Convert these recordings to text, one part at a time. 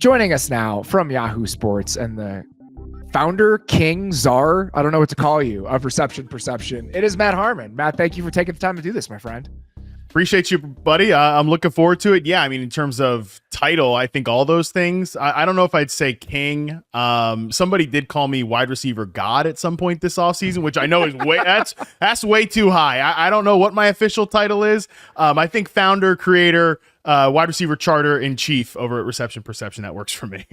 Joining us now from Yahoo Sports and the founder, king, czar, I don't know what to call you, of Reception Perception, it is Matt Harmon. Matt, thank you for taking the time to do this, my friend. Appreciate you, buddy. I'm looking forward to it. Yeah, I mean, in terms of title, I think all those things. I don't know if I'd say king. Somebody did call me wide receiver god at some point this offseason, which I know is way that's way too high. I don't know what my official title is. I think founder, creator, wide receiver charter in chief over at Reception Perception. That works for me.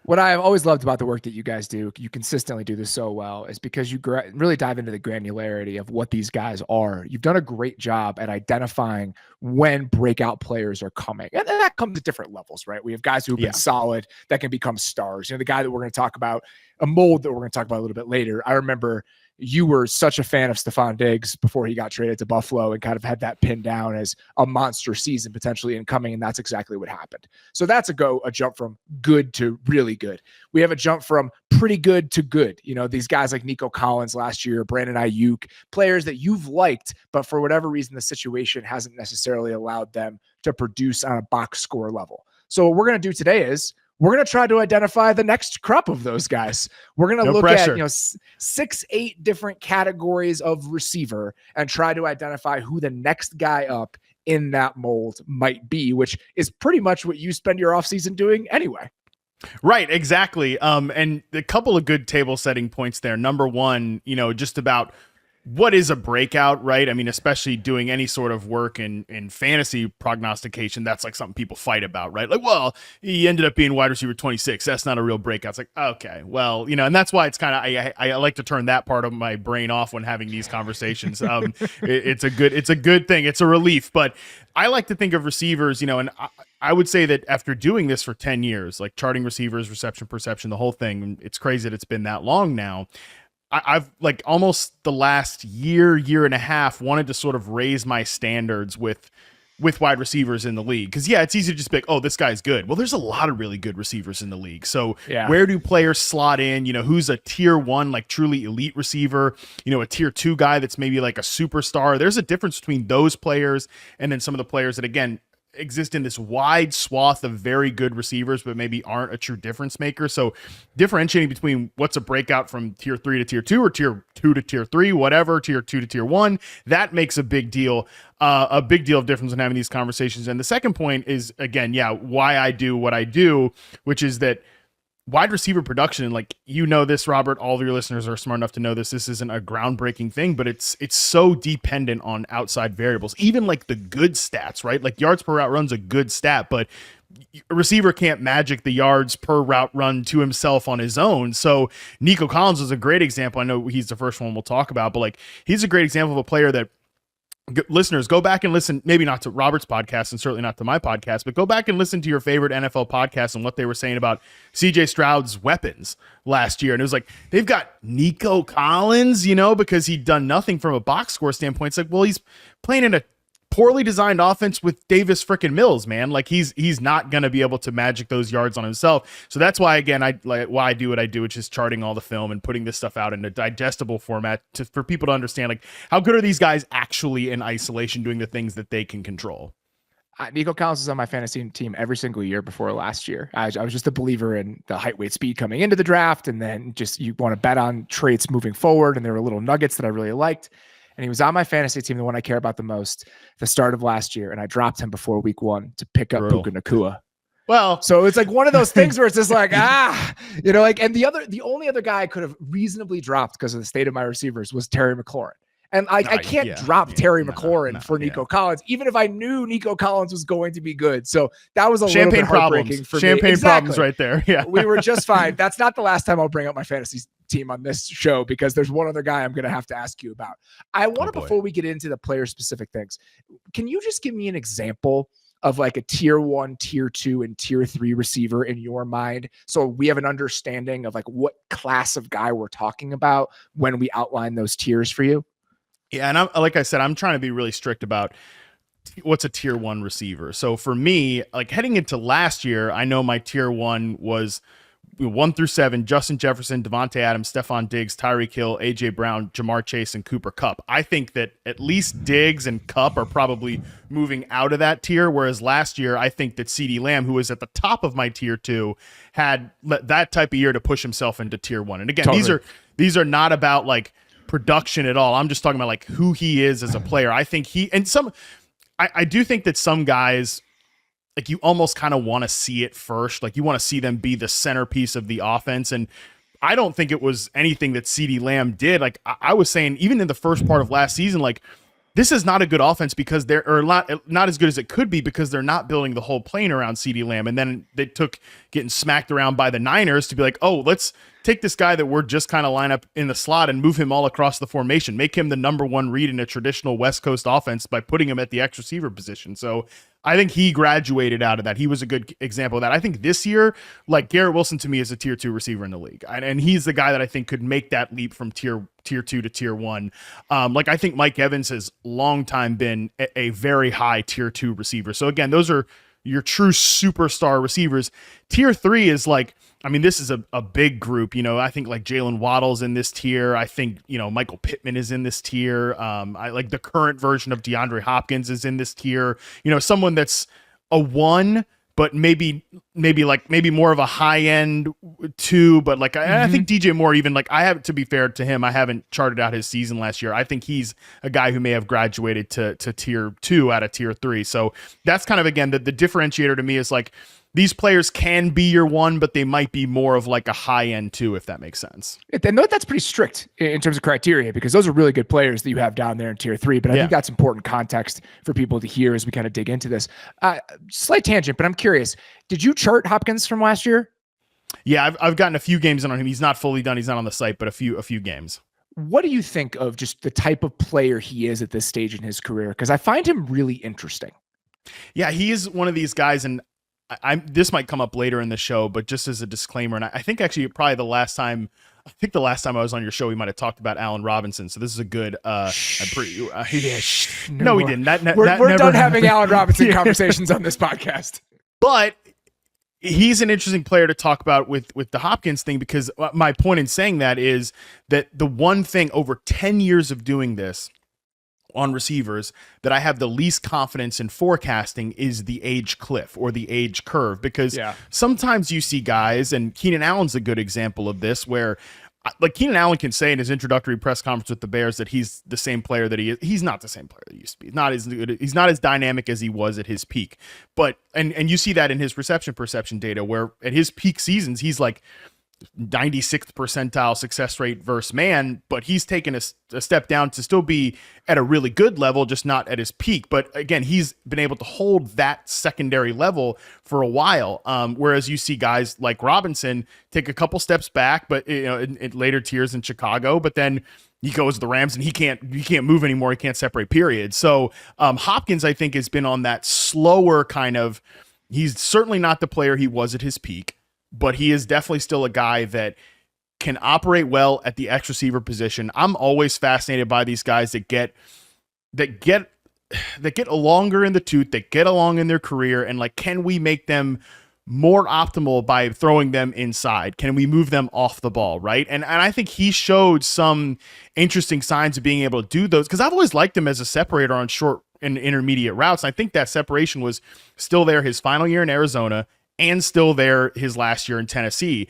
What I've always loved about the work that you guys do, you consistently do this so well, is because you really dive into the granularity of what these guys are. You've done a great job at identifying when breakout players are coming. And that comes at different levels, right? We have guys who've been solid that can become stars. You know, the guy that we're going to talk about, a mold that we're going to talk about a little bit later. I remember you were such a fan of Stephon Diggs before he got traded to Buffalo and kind of had that pinned down as a monster season potentially incoming, and that's exactly what happened. So that's a jump from good to really good. We have a jump from pretty good to good. You know, these guys like Nico Collins last year, Brandon Aiyuk, players that you've liked, but for whatever reason, the situation hasn't necessarily allowed them to produce on a box score level. So what we're going to do today is we're going to try to identify the next crop of those guys. We're going to look at 6-8 different categories of receiver and try to identify who the next guy up in that mold might be, which is pretty much what you spend your offseason doing anyway. Right, exactly. And a couple of good table setting points there. Number one, just about what is a breakout, right? I mean, especially doing any sort of work in fantasy prognostication, that's like something people fight about, right? Like, well, he ended up being wide receiver 26. That's not a real breakout. It's like, okay, well, and that's why it's kind of, I like to turn that part of my brain off when having these conversations. It's a good thing. It's a relief, but I like to think of receivers, and I would say that after doing this for 10 years, like charting receivers, reception, perception, the whole thing, it's crazy that it's been that long now. I've like almost the last year and a half wanted to sort of raise my standards with wide receivers in the league. Cause it's easy to just pick, oh, this guy's good. Well, there's a lot of really good receivers in the league. So where do players slot in? Who's a tier 1, like truly elite receiver, a tier 2 guy that's maybe like a superstar. There's a difference between those players and then some of the players that, again, exist in this wide swath of very good receivers, but maybe aren't a true difference maker. So differentiating between what's a breakout from tier 3 to tier 2 or tier 2 to tier 3, whatever, tier 2 to tier 1, that makes a big deal of difference in having these conversations. And the second point is, again, why I do what I do, which is that wide receiver production, like, this, Robert, all of your listeners are smart enough to know this isn't a groundbreaking thing, but it's so dependent on outside variables, even like the good stats, right? Like yards per route run's a good stat, but a receiver can't magic the yards per route run to himself on his own. So Nico Collins is a great example. I know he's the first one we'll talk about, but like he's a great example of a player that listeners, go back and listen, maybe not to Robert's podcast and certainly not to my podcast, but go back and listen to your favorite NFL podcast and what they were saying about CJ Stroud's weapons last year. And it was like, they've got Nico Collins, because he'd done nothing from a box score standpoint. It's like, well, he's playing in a poorly designed offense with Davis frickin' Mills, man. Like he's not going to be able to magic those yards on himself. So that's why, again, why I do what I do, which is charting all the film and putting this stuff out in a digestible format for people to understand, like, how good are these guys actually in isolation doing the things that they can control. Nico Collins was on my fantasy team every single year before last year. I was just a believer in the height, weight, speed coming into the draft. And then just, you want to bet on traits moving forward. And there were little nuggets that I really liked. And he was on my fantasy team, the one I care about the most, the start of last year. And I dropped him before week 1 to pick up Puka Nacua. Well, so it's like one of those things where it's just like, and the only other guy I could have reasonably dropped because of the state of my receivers was Terry McLaurin. And I can't drop Terry McLaurin for Nico Collins, even if I knew Nico Collins was going to be good. So that was a little bit heartbreaking for me. Champagne problems right there. Yeah. We were just fine. That's not the last time I'll bring up my fantasy team on this show, because there's one other guy I'm going to have to ask you about. I want to, before we get into the player specific things, can you just give me an example of like a tier 1, tier 2, and tier 3 receiver in your mind, so we have an understanding of like what class of guy we're talking about when we outline those tiers for you? Yeah, and like I said, I'm trying to be really strict about what's a tier 1 receiver. So for me, like heading into last year, I know my tier 1 was 1 through 7, Justin Jefferson, Devontae Adams, Stephon Diggs, Tyreek Hill, AJ Brown, Jamar Chase, and Cooper Kupp. I think that at least Diggs and Kupp are probably moving out of that tier, whereas last year I think that CeeDee Lamb, who was at the top of my tier 2, had that type of year to push himself into tier 1. And again, these are not about like production at all. I'm just talking about like who he is as a player. I think I do think that some guys, like, you almost kind of want to see it first. Like, you want to see them be the centerpiece of the offense. And I don't think it was anything that CeeDee Lamb did. Like, I was saying, even in the first part of last season, like, this is not a good offense because they're not as good as it could be because they're not building the whole plane around CeeDee Lamb. And then they took getting smacked around by the Niners to be like, oh, let's take this guy that we're just kind of line up in the slot and move him all across the formation, make him the number 1 read in a traditional West Coast offense by putting him at the X receiver position. So I think he graduated out of that. He was a good example of that. I think this year, like, Garrett Wilson to me is a tier 2 receiver in the league. And he's the guy that I think could make that leap from tier 2 to tier 1. Like, I think Mike Evans has long time been a very high tier 2 receiver. So again, those are your true superstar receivers. Tier 3 is like, I mean, this is a big group. You know, I think like Jalen Waddle's in this tier. I think, you know, Michael Pittman is in this tier. I like the current version of DeAndre Hopkins is in this tier. You know, someone that's a 1, but maybe more of a high end 2. But like, I think DJ Moore, even like, to be fair to him, I haven't charted out his season last year. I think he's a guy who may have graduated to tier 2 out of tier 3. So that's kind of, again, the differentiator to me is like, these players can be your 1, but they might be more of like a high end 2, if that makes sense. And that's pretty strict in terms of criteria because those are really good players that you have down there in tier 3. But I think that's important context for people to hear as we kind of dig into this. Slight tangent, but I'm curious. Did you chart Hopkins from last year? Yeah, I've gotten a few games in on him. He's not fully done. He's not on the site, but a few games. What do you think of just the type of player he is at this stage in his career? Because I find him really interesting. Yeah, he is one of these guys, and this might come up later in the show, but just as a disclaimer, and I think actually probably the last time I was on your show, we might have talked about Allen Robinson. So this is a good. No, we didn't. We're done having Allen Robinson conversations on this podcast. But he's an interesting player to talk about with the Hopkins thing, because my point in saying that is that the one thing over 10 years of doing this on receivers that I have the least confidence in forecasting is the age cliff or the age curve, because sometimes you see guys, and Keenan Allen's a good example of this, where like Keenan Allen can say in his introductory press conference with the Bears that he's the same player that he is. He's not the same player that he used to be. He's not as dynamic as he was at his peak. But and you see that in his reception perception data, where at his peak seasons he's like 96th percentile success rate versus man, but he's taken a step down to still be at a really good level, just not at his peak. But again, he's been able to hold that secondary level for a while. Whereas you see guys like Robinson take a couple steps back, but you know, in later tiers in Chicago, but then he goes to the Rams and he can't move anymore. He can't separate, period. So Hopkins, I think, has been on that slower kind of, he's certainly not the player he was at his peak, but he is definitely still a guy that can operate well at the X receiver position. I'm always fascinated by these guys that get longer in the tooth, that get along in their career, and like, can we make them more optimal by throwing them inside? Can we move them off the ball, right? And I think he showed some interesting signs of being able to do those, because I've always liked him as a separator on short and intermediate routes. And I think that separation was still there his final year in Arizona, and still there his last year in Tennessee.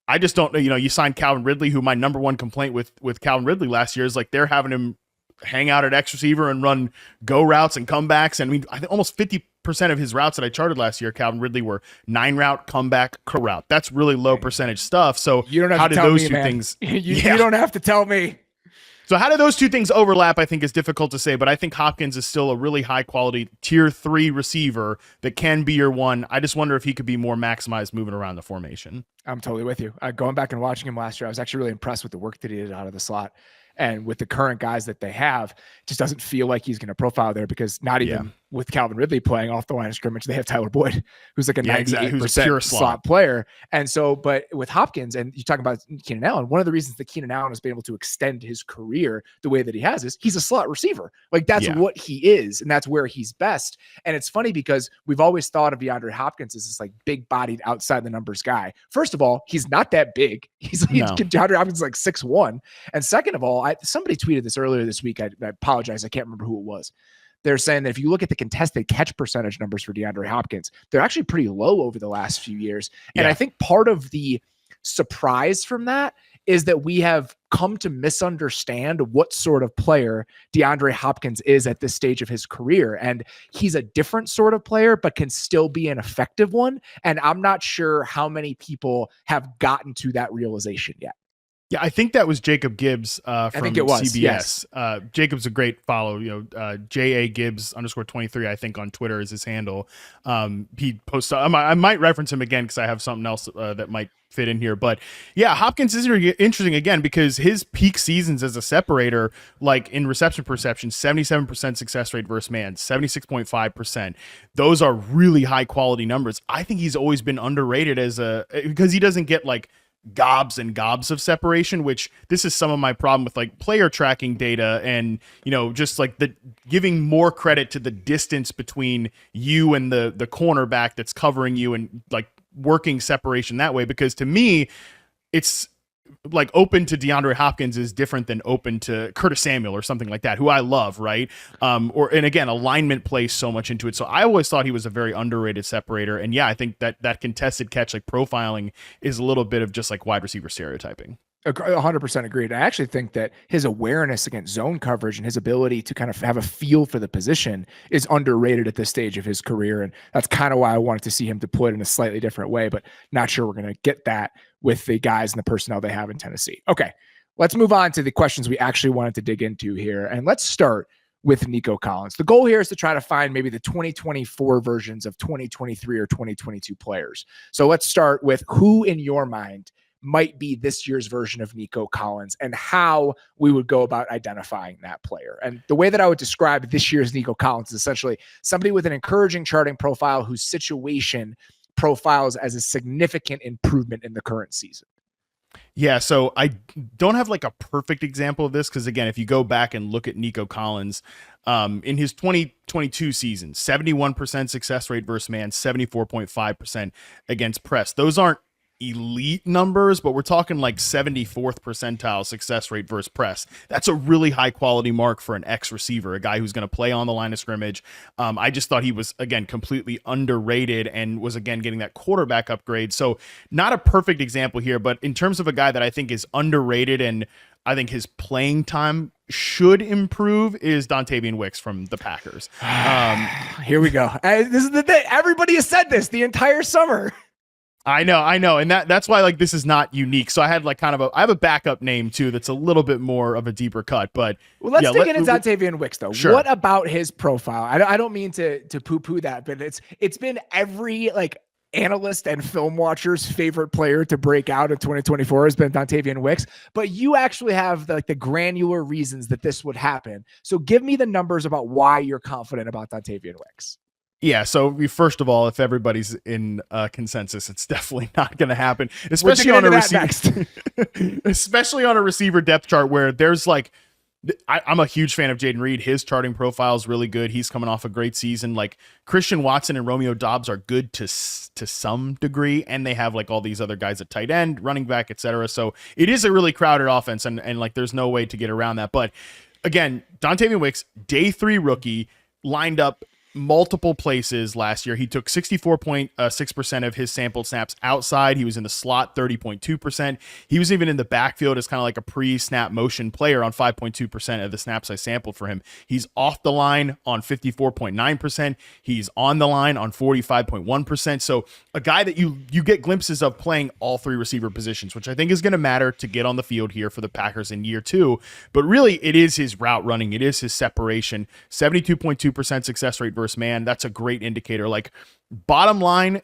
I just don't know, you signed Calvin Ridley, who my number one complaint with Calvin Ridley last year is like they're having him hang out at X receiver and run go routes and comebacks. And I think almost 50% of his routes that I charted last year, Calvin Ridley, were 9 route, comeback, co route. That's really low percentage stuff. So you don't have how to did tell those me, two man. things? You don't have to tell me. So how do those two things overlap, I think, is difficult to say, but I think Hopkins is still a really high-quality tier 3 receiver that can be your 1. I just wonder if he could be more maximized moving around the formation. I'm totally with you. Going back and watching him last year, I was actually really impressed with the work that he did out of the slot. And with the current guys that they have, it just doesn't feel like he's going to profile there, because not even with Calvin Ridley playing off the line of scrimmage, they have Tyler Boyd, who's like a 98% who's a pure slot player. And so, but with Hopkins, and you're talking about Keenan Allen, one of the reasons that Keenan Allen has been able to extend his career the way that he has is he's a slot receiver. Like that's what he is, and that's where he's best. And it's funny because we've always thought of DeAndre Hopkins as this like big bodied outside the numbers guy. First of all, he's not that big. DeAndre Hopkins is like 6'1". And second of all, somebody tweeted this earlier this week. I apologize. I can't remember who it was. They're saying that if you look at the contested catch percentage numbers for DeAndre Hopkins, they're actually pretty low over the last few years. And I think part of the surprise from that is that we have come to misunderstand what sort of player DeAndre Hopkins is at this stage of his career. And he's a different sort of player, but can still be an effective one. And I'm not sure how many people have gotten to that realization yet. Yeah, I think that was Jacob Gibbs from I think it was, CBS. yes. Jacob's a great follow. JA Gibbs _23, I think on Twitter is his handle. He posts. I might reference him again because I have something else that might fit in here. But yeah, Hopkins is interesting again because his peak seasons as a separator, like in reception perception, 77% success rate versus man, 76.5%. Those are really high quality numbers. I think he's always been underrated because he doesn't get like gobs and gobs of separation, which this is some of my problem with like player tracking data and, just like the giving more credit to the distance between you and the cornerback that's covering you and like working separation that way. Because to me, it's like open to DeAndre Hopkins is different than open to Curtis Samuel or something like that, who I love, right? And again, alignment plays so much into it. So I always thought he was a very underrated separator. And yeah, I think that contested catch, like profiling, is a little bit of just like wide receiver stereotyping. 100% agreed. I actually think that his awareness against zone coverage and his ability to kind of have a feel for the position is underrated at this stage of his career. And that's kind of why I wanted to see him deployed in a slightly different way, but not sure we're going to get that with the guys and the personnel they have in Tennessee. Okay, let's move on to the questions we actually wanted to dig into here. And let's start with Nico Collins. The goal here is to try to find maybe the 2024 versions of 2023 or 2022 players. So let's start with who in your mind might be this year's version of Nico Collins and how we would go about identifying that player. And the way that I would describe this year's Nico Collins is essentially somebody with an encouraging charting profile whose situation profiles as a significant improvement in the current season. Yeah, so I don't have like a perfect example of this because, again, if you go back and look at Nico Collins in his 2022 season, 71% success rate versus man, 74.5% against press. Those aren't elite numbers, but we're talking like 74th percentile success rate versus press. That's a really high quality mark for an ex receiver, a guy who's going to play on the line of scrimmage. I just thought he was, again, completely underrated and was, again, getting that quarterback upgrade. So not a perfect example here, but in terms of a guy that I think is underrated and I think his playing time should improve is Dontayvion Wicks from the Packers. Here we go. This is the thing. Everybody has said this the entire summer. I know. And that's why like this is not unique. So I had like I have a backup name too that's a little bit more of a deeper cut, but let's dig into Dontayvion Wicks though. Sure. What about his profile? I don't mean to poo-poo that, but it's been every like analyst and film watcher's favorite player to break out in 2024 has been Dontayvion Wicks, but you actually have the granular reasons that this would happen. So give me the numbers about why you're confident about Dontayvion Wicks. Yeah, so first of all, if everybody's in consensus, it's definitely not going to happen, especially on a receiver, especially on a receiver depth chart where there's like, I'm a huge fan of Jaden Reed. His charting profile is really good. He's coming off a great season. Like Christian Watson and Romeo Doubs are good to some degree, and they have like all these other guys at tight end, running back, etc. So it is a really crowded offense, and like there's no way to get around that. But again, Dontayvion Wicks, day 3 rookie, lined up multiple places last year. He took 64.6% of his sampled snaps outside. He was in the slot 30.2%. He was even in the backfield as kind of like a pre-snap motion player on 5.2% of the snaps I sampled for him. He's off the line on 54.9%. He's on the line on 45.1%. So a guy that you get glimpses of playing all 3 receiver positions, which I think is going to matter to get on the field here for the Packers in year 2. But really it is his route running. It is his separation. 72.2% success rate versus man. That's a great indicator. Like bottom line,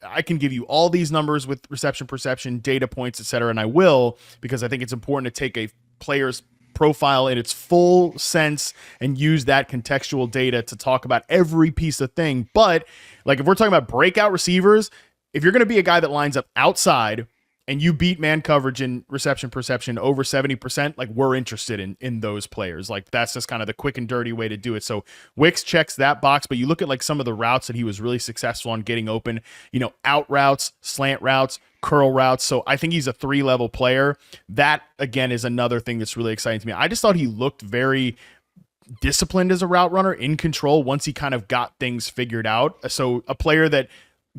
I can give you all these numbers with reception perception, data points, etc., and I will, because I think it's important to take a player's profile in its full sense and use that contextual data to talk about every piece of thing. But like if we're talking about breakout receivers, if you're going to be a guy that lines up outside and you beat man coverage in reception perception over 70%, like we're interested in those players. Like that's just kind of the quick and dirty way to do it. So Wicks checks that box, but you look at like some of the routes that he was really successful on getting open, out routes, slant routes, curl routes. So I think he's a 3-level player. That again is another thing that's really exciting to me. I just thought he looked very disciplined as a route runner, in control once he kind of got things figured out. So a player that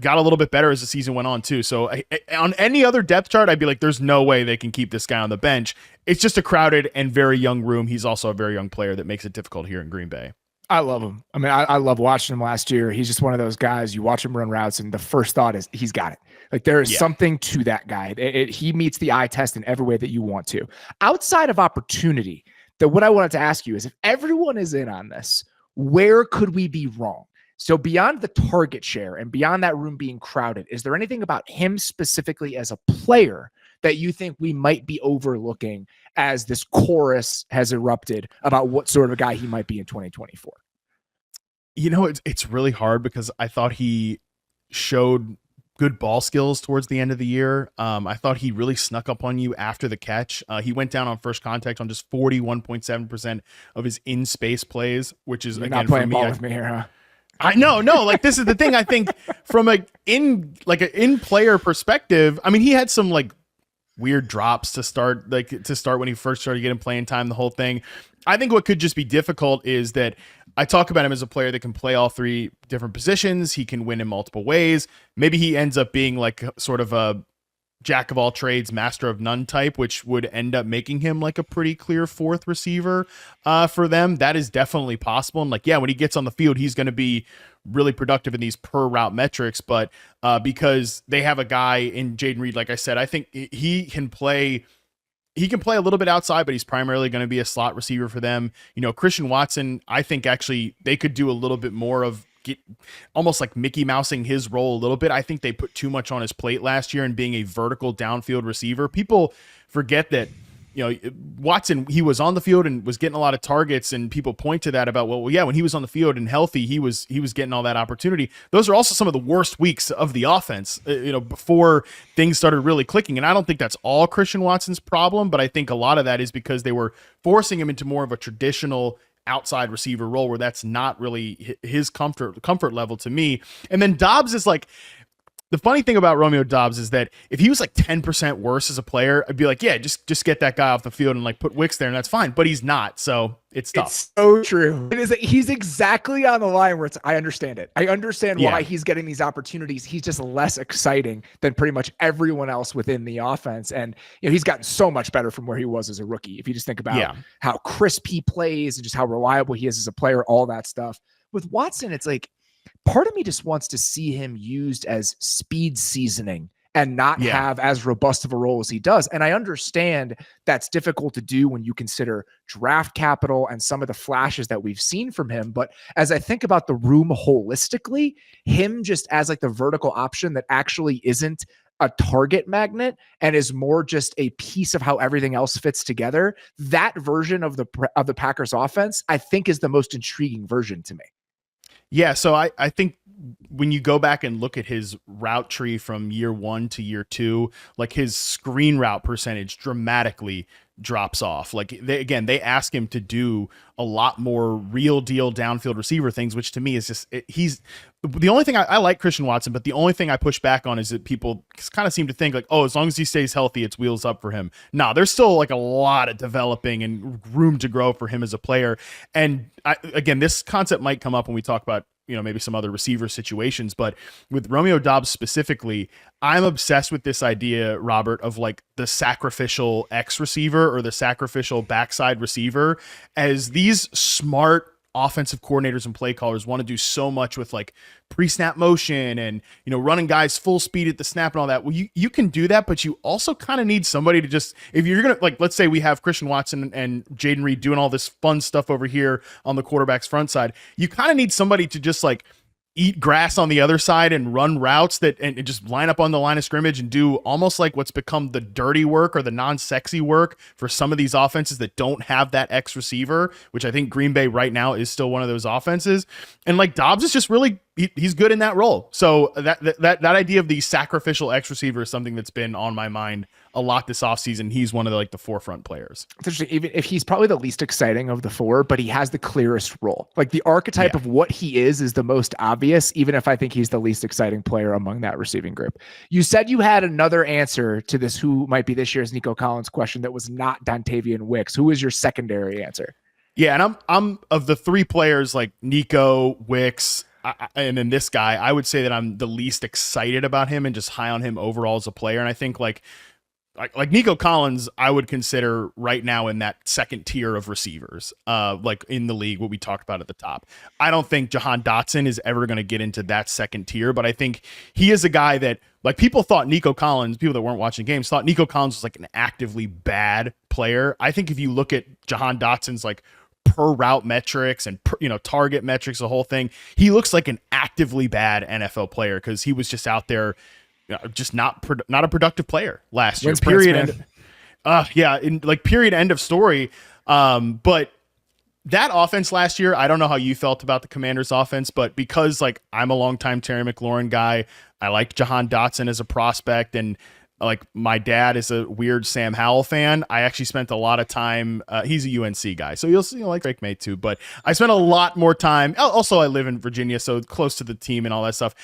got a little bit better as the season went on too. So on any other depth chart, I'd be like, there's no way they can keep this guy on the bench. It's just a crowded and very young room. He's also a very young player that makes it difficult here in Green Bay. I love him. I mean, I love watching him last year. He's just one of those guys, you watch him run routes and the first thought is he's got it. Like there is something to that guy. He meets the eye test in every way that you want to. Outside of opportunity, what I wanted to ask you is, if everyone is in on this, where could we be wrong? So beyond the target share and beyond that room being crowded, is there anything about him specifically as a player that you think we might be overlooking as this chorus has erupted about what sort of a guy he might be in 2024? It's really hard because I thought he showed good ball skills towards the end of the year. I thought he really snuck up on you after the catch. He went down on first contact on just 41.7% of his in-space plays, which is, You're again, not playing for me, ball with me here, huh? I know, no, like this is the thing. I think from an in-player perspective, I mean, he had some like weird drops to start when he first started getting playing time, the whole thing. I think what could just be difficult is that I talk about him as a player that can play all 3 different positions. He can win in multiple ways. Maybe he ends up being like sort of a jack of all trades, master of none type, which would end up making him like a pretty clear 4th receiver for them. That is definitely possible. And like, yeah, when he gets on the field, he's going to be really productive in these per route metrics. But because they have a guy in Jayden Reed, like I said, I think he can play a little bit outside, but he's primarily going to be a slot receiver for them. Christian Watson, I think actually they could do a little bit more of almost like Mickey Mousing his role a little bit. I think they put too much on his plate last year and being a vertical downfield receiver. People forget that, Watson, he was on the field and was getting a lot of targets, and people point to that about, well, yeah, when he was on the field and healthy, he was getting all that opportunity. Those are also some of the worst weeks of the offense, before things started really clicking. And I don't think that's all Christian Watson's problem, but I think a lot of that is because they were forcing him into more of a traditional outside receiver role where that's not really his comfort level to me. And then Dobbs is like, the funny thing about Romeo Dobbs is that if he was like 10% worse as a player, I'd be like, yeah, just get that guy off the field and like put Wicks there and that's fine. But he's not. So it's tough. It's so true. He's exactly on the line where I understand it. I understand why he's getting these opportunities. He's just less exciting than pretty much everyone else within the offense. And he's gotten so much better from where he was as a rookie. If you just think about how crisp he plays and just how reliable he is as a player, all that stuff. With Watson, it's like, part of me just wants to see him used as speed seasoning and not have as robust of a role as he does. And I understand that's difficult to do when you consider draft capital and some of the flashes that we've seen from him. But as I think about the room holistically, him just as like the vertical option that actually isn't a target magnet and is more just a piece of how everything else fits together, that version of the Packers offense, I think, is the most intriguing version to me. Yeah, so I think when you go back and look at his route tree from year 1 to year 2, like his screen route percentage dramatically drops off. Like they ask him to do a lot more real deal downfield receiver things, which to me is just, he's the only thing I like Christian Watson, but the only thing I push back on is that people kind of seem to think like, oh, as long as he stays healthy, it's wheels up for him. No, there's still like a lot of developing and room to grow for him as a player. And again, this concept might come up when we talk about, maybe some other receiver situations, but with Romeo Dobbs specifically, I'm obsessed with this idea, Robert, of like the sacrificial X receiver or the sacrificial backside receiver, as these smart offensive coordinators and play callers want to do so much with like pre-snap motion and, running guys full speed at the snap and all that. Well, you can do that, but you also kind of need somebody to just, if you're going to, like, let's say we have Christian Watson and Jayden Reed doing all this fun stuff over here on the quarterback's front side, you kind of need somebody to just like eat grass on the other side and run routes and just line up on the line of scrimmage and do almost like what's become the dirty work or the non-sexy work for some of these offenses that don't have that X receiver, which I think Green Bay right now is still one of those offenses. And like Dobbs is just really, he's good in that role. So that idea of the sacrificial X receiver is something that's been on my mind a lot this offseason. He's one of the forefront players. It's interesting, even if he's probably the least exciting of the four, but he has the clearest role. Like the archetype of what he is the most obvious, even if I think he's the least exciting player among that receiving group. You said you had another answer to this who might be this year's Nico Collins question that was not Dontayvion Wicks. Who is your secondary answer? Yeah, and I'm of the three players like Nico, Wicks, and then this guy, I would say that I'm the least excited about him and just high on him overall as a player. And I think like Nico Collins, I would consider right now in that second tier of receivers, like in the league, what we talked about at the top. I don't think Jahan Dotson is ever going to get into that second tier, but I think he is a guy that like people thought Nico Collins, people that weren't watching games thought Nico Collins was like an actively bad player. I think if you look at Jahan Dotson's like per route metrics and target metrics, the whole thing, he looks like an actively bad NFL player because he was just out there. Just not a productive player last year. Period. Period. End of story. But that offense last year, I don't know how you felt about the Commanders' offense, but because like I'm a longtime Terry McLaurin guy, I like Jahan Dotson as a prospect, and like my dad is a weird Sam Howell fan. I actually spent a lot of time. He's a UNC guy, so you'll see like Drake May too. But I spent a lot more time. Also, I live in Virginia, so close to the team and all that stuff.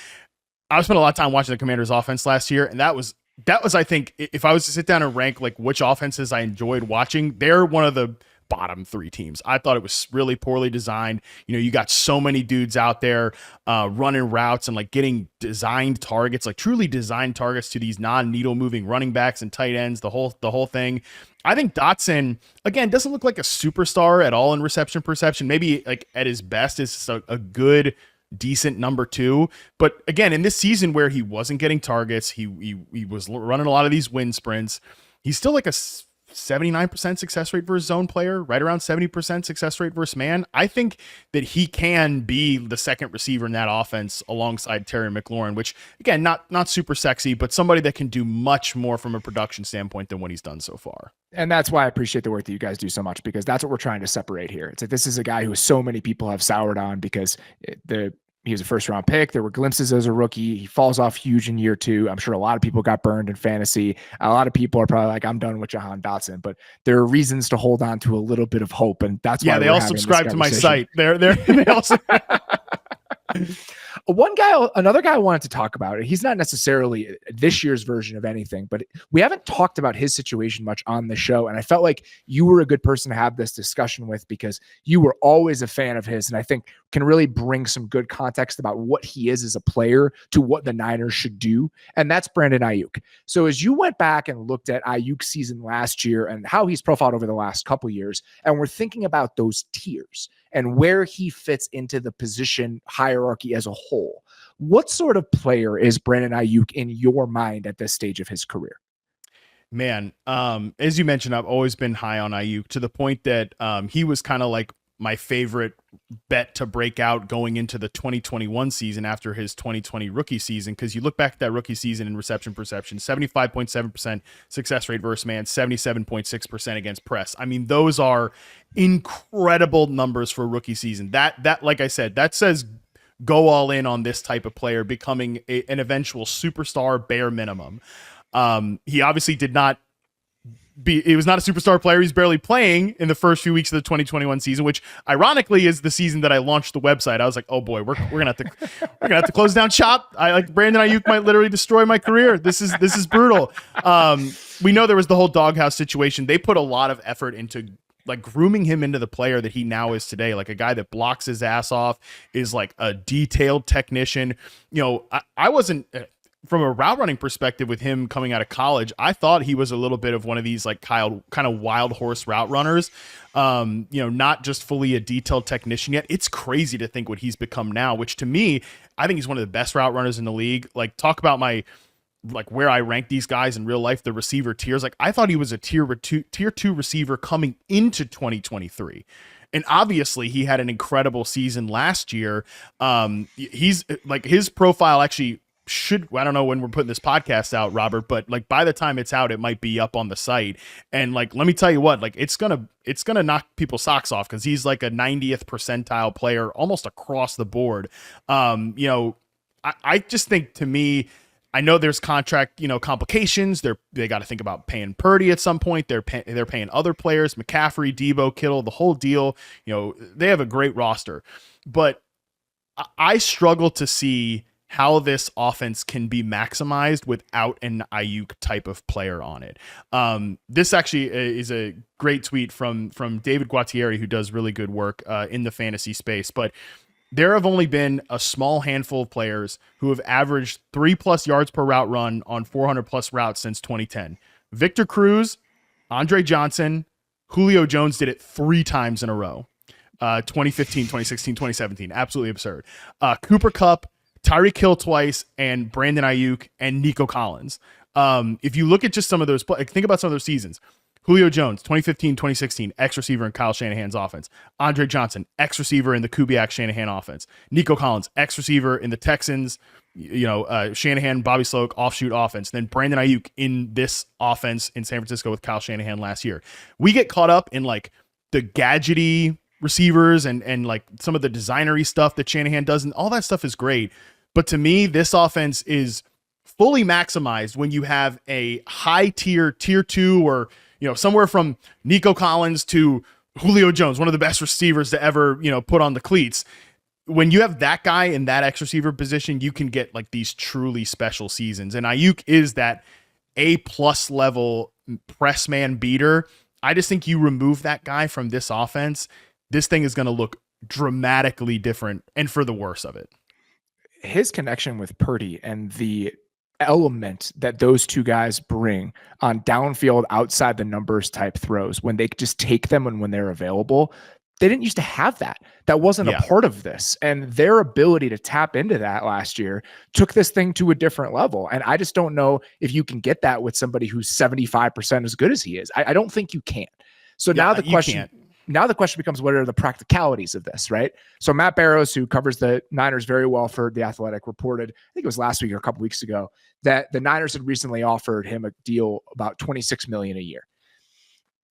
I spent a lot of time watching the Commanders offense last year. And that was, I think, if I was to sit down and rank like which offenses I enjoyed watching, they're one of the bottom three teams. I thought it was really poorly designed. You got so many dudes out there running routes and like getting designed targets, like truly designed targets to these non-needle moving running backs and tight ends, the whole thing. I think Dotson, again, doesn't look like a superstar at all in reception perception. Maybe like at his best is a good, decent number two, but again, in this season where he wasn't getting targets, he was running a lot of these wind sprints. He's still like a 79% success rate versus zone player, right around 70% success rate versus man. I think that he can be the second receiver in that offense alongside Terry McLaurin, which again, not super sexy, but somebody that can do much more from a production standpoint than what he's done so far. And that's why I appreciate the work that you guys do so much, because that's what we're trying to separate here. It's like, this is a guy who so many people have soured on because he was a first round pick. There were glimpses as a rookie. He falls off huge in year two. I'm sure a lot of people got burned in fantasy. A lot of people are probably like, I'm done with Jahan Dotson, but there are reasons to hold on to a little bit of hope. And that's why they all subscribe to my site. They also another guy I wanted to talk about. He's not necessarily this year's version of anything, but we haven't talked about his situation much on the show. And I felt like you were a good person to have this discussion with because you were always a fan of his. And I think can really bring some good context about what he is as a player to what the Niners should do. And that's Brandon Aiyuk. So as you went back and looked at Aiyuk's season last year and how he's profiled over the last couple of years, and we're thinking about those tiers and where he fits into the position hierarchy as a whole, what sort of player is Brandon Aiyuk in your mind at this stage of his career? Man, as you mentioned, I've always been high on Aiyuk to the point that he was kind of like my favorite bet to break out going into the 2021 season after his 2020 rookie season. Because you look back at that rookie season in reception perception, 75.7% success rate versus man, 77.6% against press. I mean, those are incredible numbers for a rookie season. That, like I said, that says go all in on this type of player becoming an eventual superstar bare minimum. He obviously did not he was not a superstar player. He's barely playing in the first few weeks of the 2021 season, which ironically is the season that I launched the website. I was like, oh boy, we're gonna have to close down shop. I like Brandon Aiyuk might literally destroy my career. This is brutal. We know there was the whole doghouse situation. They put a lot of effort into like grooming him into the player that he now is today, like a guy that blocks his ass off, is like a detailed technician. I wasn't from a route running perspective with him coming out of college. I thought he was a little bit of one of these like kind of wild horse route runners, not just fully a detailed technician yet. It's crazy to think what he's become now, which to me, I think he's one of the best route runners in the league. Like talk about where I rank these guys in real life, the receiver tiers. Like I thought he was a tier two receiver coming into 2023. And obviously he had an incredible season last year. He's like, his profile actually I don't know when we're putting this podcast out, Robert, but like by the time it's out, it might be up on the site. And like, let me tell you what, like it's gonna knock people's socks off, because he's like a 90th percentile player almost across the board. I just think, to me, I know there's contract, complications. They got to think about paying Purdy at some point. They're paying other players, McCaffrey, Debo, Kittle, the whole deal. They have a great roster, but I struggle to see how this offense can be maximized without an Aiyuk type of player on it. This actually is a great tweet from David Guattieri, who does really good work in the fantasy space, but there have only been a small handful of players who have averaged 3+ yards per route run on 400+ routes since 2010. Victor Cruz, Andre Johnson, Julio Jones did it 3 times in a row. 2015, 2016, 2017. Absolutely absurd. Cooper Kupp, Tyreek Hill twice, and Brandon Aiyuk and Nico Collins. If you look at just some of those, think about some of those seasons. Julio Jones, 2015, 2016, ex-receiver in Kyle Shanahan's offense. Andre Johnson, ex-receiver in the Kubiak-Shanahan offense. Nico Collins, ex-receiver in the Texans, Shanahan, Bobby Sloak, offshoot offense. Then Brandon Aiyuk in this offense in San Francisco with Kyle Shanahan last year. We get caught up in like the gadgety receivers and like some of the designery stuff that Shanahan does, and all that stuff is great. But to me, this offense is fully maximized when you have a high tier 2, or somewhere from Nico Collins to Julio Jones, one of the best receivers to ever, put on the cleats. When you have that guy in that X receiver position, you can get like these truly special seasons. And Aiyuk is that A+ level press man beater. I just think you remove that guy from this offense, this thing is going to look dramatically different, and for the worse of it. His connection with Purdy and the element that those two guys bring on downfield, outside the numbers type throws, when they just take them and when they're available, they didn't used to have that. That wasn't a part of this. And their ability to tap into that last year took this thing to a different level. And I just don't know if you can get that with somebody who's 75% as good as he is. I don't think you can. So now the question becomes, what are the practicalities of this, right? So Matt Barrows, who covers the Niners very well for The Athletic, reported, I think it was last week or a couple weeks ago, that the Niners had recently offered him a deal about $26 million a year.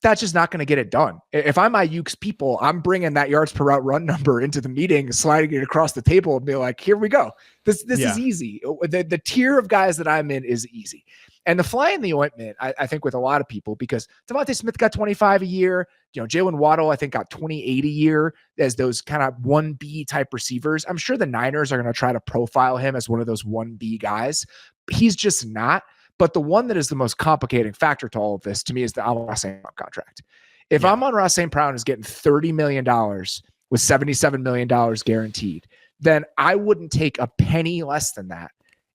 That's just not going to get it done. If I'm Aiyuk's people, I'm bringing that yards per route run number into the meeting, sliding it across the table, and be like, here we go. This is easy. The tier of guys that I'm in is easy. And the fly in the ointment, I think, with a lot of people, because DeVonta Smith got 25 a year. Jalen Waddle, I think, got 28 a year as those kind of 1B type receivers. I'm sure the Niners are going to try to profile him as one of those 1B guys. He's just not. But the one that is the most complicating factor to all of this, to me, is the Amon-Ra St. Brown contract. If Amon-Ra St. Brown is getting $30 million with $77 million guaranteed, then I wouldn't take a penny less than that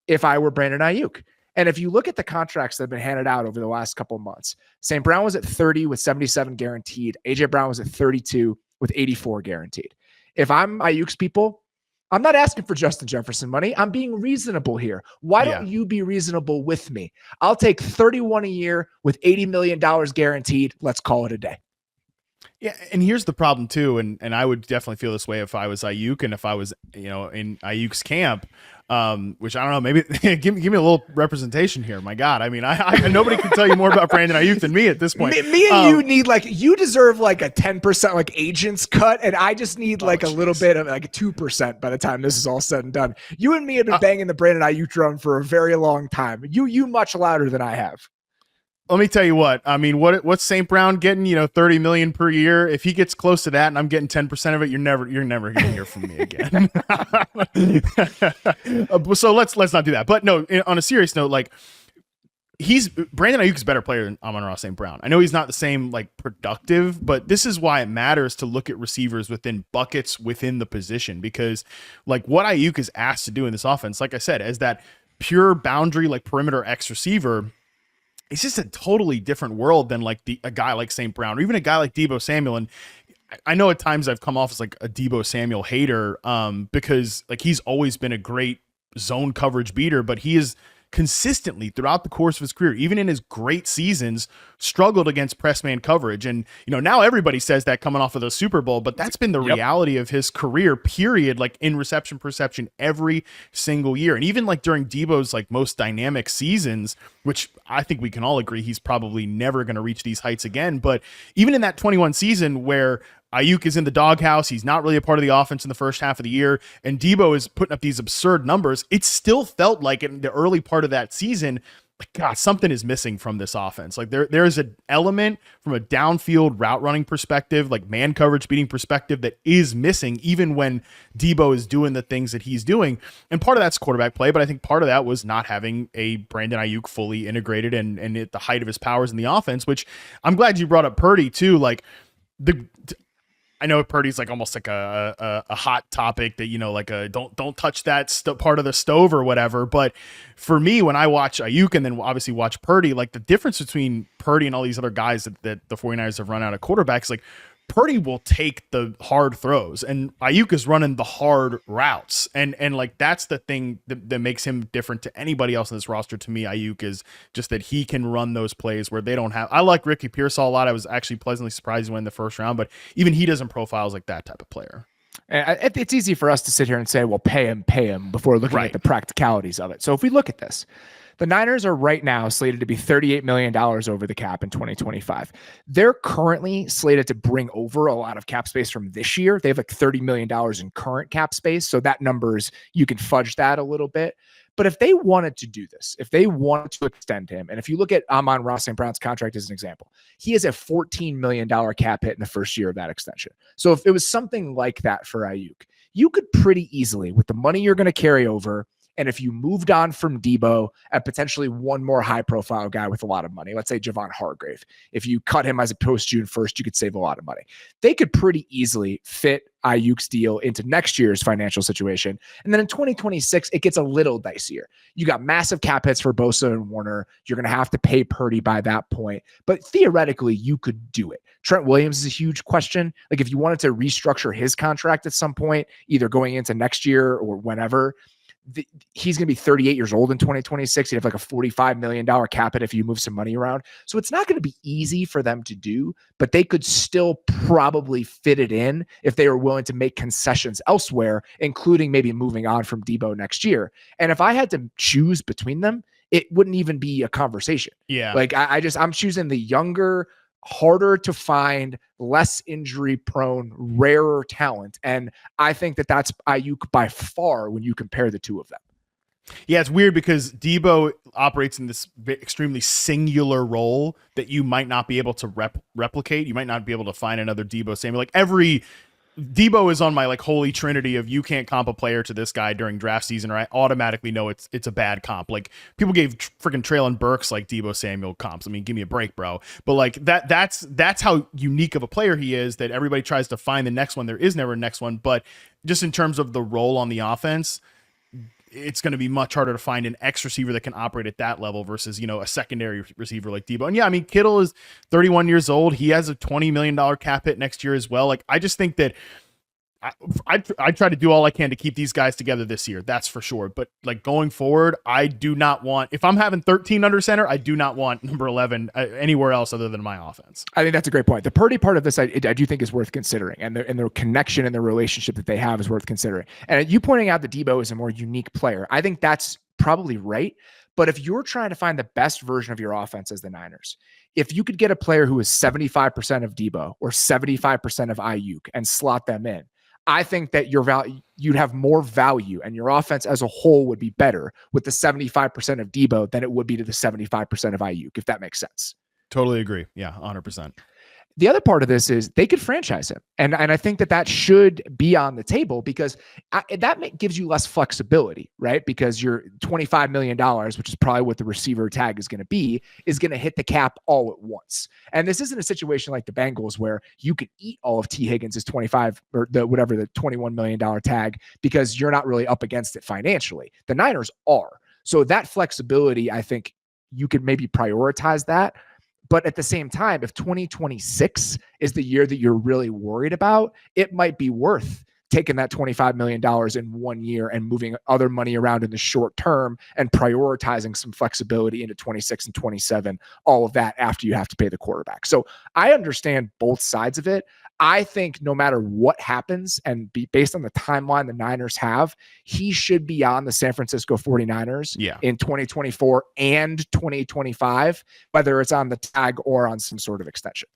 if I were Brandon Aiyuk. And if you look at the contracts that have been handed out over the last couple of months, St. Brown was at 30 with 77 guaranteed. AJ Brown was at 32 with 84 guaranteed. If I'm Aiyuk's people, I'm not asking for Justin Jefferson money. I'm being reasonable here. Why don't you be reasonable with me? I'll take 31 a year with $80 million guaranteed. Let's call it a day. Yeah, and here's the problem too, and I would definitely feel this way if I was Aiyuk and if I was, in Aiyuk's camp, which I don't know, maybe give me a little representation here. My God, I mean, I nobody can tell you more about Brandon Aiyuk than me at this point. Me and you need you deserve a 10% agents cut, and I just need a little bit of 2% by the time this is all said and done. You and me have been banging the Brandon Aiyuk drum for a very long time. You much louder than I have. Let me tell you what. I mean, what's St. Brown getting? $30 million per year. If he gets close to that, and I'm getting 10% of it, you're never going to hear from me again. So let's not do that. But no, on a serious note, Brandon Aiyuk is a better player than Amon-Ra St. Brown. I know he's not the same productive, but this is why it matters to look at receivers within buckets within the position, because what Aiyuk is asked to do in this offense, like I said, as that pure boundary perimeter X receiver. It's just a totally different world than a guy like St. Brown or even a guy like Deebo Samuel. And I know at times I've come off as a Deebo Samuel hater because he's always been a great zone coverage beater, but he is consistently throughout the course of his career, even in his great seasons, struggled against press man coverage. And, now everybody says that coming off of the Super Bowl, but that's been the reality of his career, period, like in reception perception every single year. And even like during Debo's like most dynamic seasons, which I think we can all agree he's probably never going to reach these heights again. But even in that 21 season where Aiyuk is in the doghouse, he's not really a part of the offense in the first half of the year, and Debo is putting up these absurd numbers, it still felt like in the early part of that season, like, God, something is missing from this offense. Like there is an element from a downfield route running perspective, like man coverage beating perspective, that is missing even when Debo is doing the things that he's doing. And part of that's quarterback play, but I think part of that was not having a Brandon Aiyuk fully integrated and at the height of his powers in the offense, which I'm glad you brought up Purdy too. Like I know Purdy's like almost like a hot topic that, like don't touch that part of the stove or whatever. But for me, when I watch Aiyuk and then obviously watch Purdy, like the difference between Purdy and all these other guys that the 49ers have run out of quarterbacks, like Purdy will take the hard throws and Aiyuk is running the hard routes. And like, that's the thing that makes him different to anybody else in this roster. To me, Aiyuk is just that he can run those plays where they don't have. I like Ricky Pearsall a lot. I was actually pleasantly surprised he went in the first round, but even he doesn't profile as like that type of player. And it's easy for us to sit here and say, well, pay him before looking at the practicalities of it. So if we look at this, the Niners are right now slated to be $38 million over the cap in 2025. They're currently slated to bring over a lot of cap space from this year. They have like $30 million in current cap space. So that numbers, you can fudge that a little bit. But if they wanted to do this, if they wanted to extend him, and if you look at Amon-Ra St. Brown's contract as an example, he has a $14 million cap hit in the first year of that extension. So if it was something like that for Aiyuk, you could pretty easily, with the money you're going to carry over, and if you moved on from Debo and potentially one more high-profile guy with a lot of money, let's say Javon Hargrave, if you cut him as a post-June 1st, you could save a lot of money. They could pretty easily fit Aiyuk's deal into next year's financial situation. And then in 2026, it gets a little dicier. You got massive cap hits for Bosa and Warner. You're going to have to pay Purdy by that point. But theoretically, you could do it. Trent Williams is a huge question. Like if you wanted to restructure his contract at some point, either going into next year or whenever, he's going to be 38 years old in 2026. He'd have like a $45 million cap hit if you move some money around. So it's not going to be easy for them to do, but they could still probably fit it in if they were willing to make concessions elsewhere, including maybe moving on from Debo next year. And if I had to choose between them, it wouldn't even be a conversation. Yeah. Like I'm choosing the younger, harder to find, less injury prone, rarer talent. And I think that that's Aiyuk by far when you compare the two of them. Yeah, it's weird because Debo operates in this extremely singular role that you might not be able to replicate. You might not be able to find another Debo Samuel. Like Debo is on my like holy trinity of you can't comp a player to this guy during draft season, or I automatically know it's a bad comp. Like people gave freaking Traylon Burks like Debo Samuel comps. I mean, give me a break, bro. But like that's how unique of a player he is that everybody tries to find the next one. There is never a next one. But just in terms of the role on the offense, it's going to be much harder to find an X receiver that can operate at that level versus, a secondary receiver like Debo. And yeah, I mean, Kittle is 31 years old. He has a $20 million cap hit next year as well. Like, I just think that I try to do all I can to keep these guys together this year. That's for sure. But like going forward, I do not want, if I'm having 13 under center, I do not want number 11 anywhere else other than my offense. I think that's a great point. The Purdy part of this, I do think is worth considering, and the connection and the relationship that they have is worth considering. And you pointing out that Debo is a more unique player, I think that's probably right. But if you're trying to find the best version of your offense as the Niners, if you could get a player who is 75% of Debo or 75% of Aiyuk and slot them in, I think that you'd have more value and your offense as a whole would be better with the 75% of Debo than it would be to the 75% of Aiyuk, if that makes sense. Totally agree. Yeah, 100%. The other part of this is they could franchise him. And I think that should be on the table because that gives you less flexibility, right? Because your $25 million, which is probably what the receiver tag is going to be, is going to hit the cap all at once. And this isn't a situation like the Bengals where you could eat all of T. Higgins' 25 or the $21 million tag because you're not really up against it financially. The Niners are. So that flexibility, I think you could maybe prioritize that. But at the same time, if 2026 is the year that you're really worried about, it might be worth taking that $25 million in 1 year and moving other money around in the short term and prioritizing some flexibility into 26 and 27, all of that after you have to pay the quarterback. So I understand both sides of it. I think no matter what happens, and based on the timeline the Niners have, he should be on the San Francisco 49ers in 2024 and 2025, whether it's on the tag or on some sort of extension.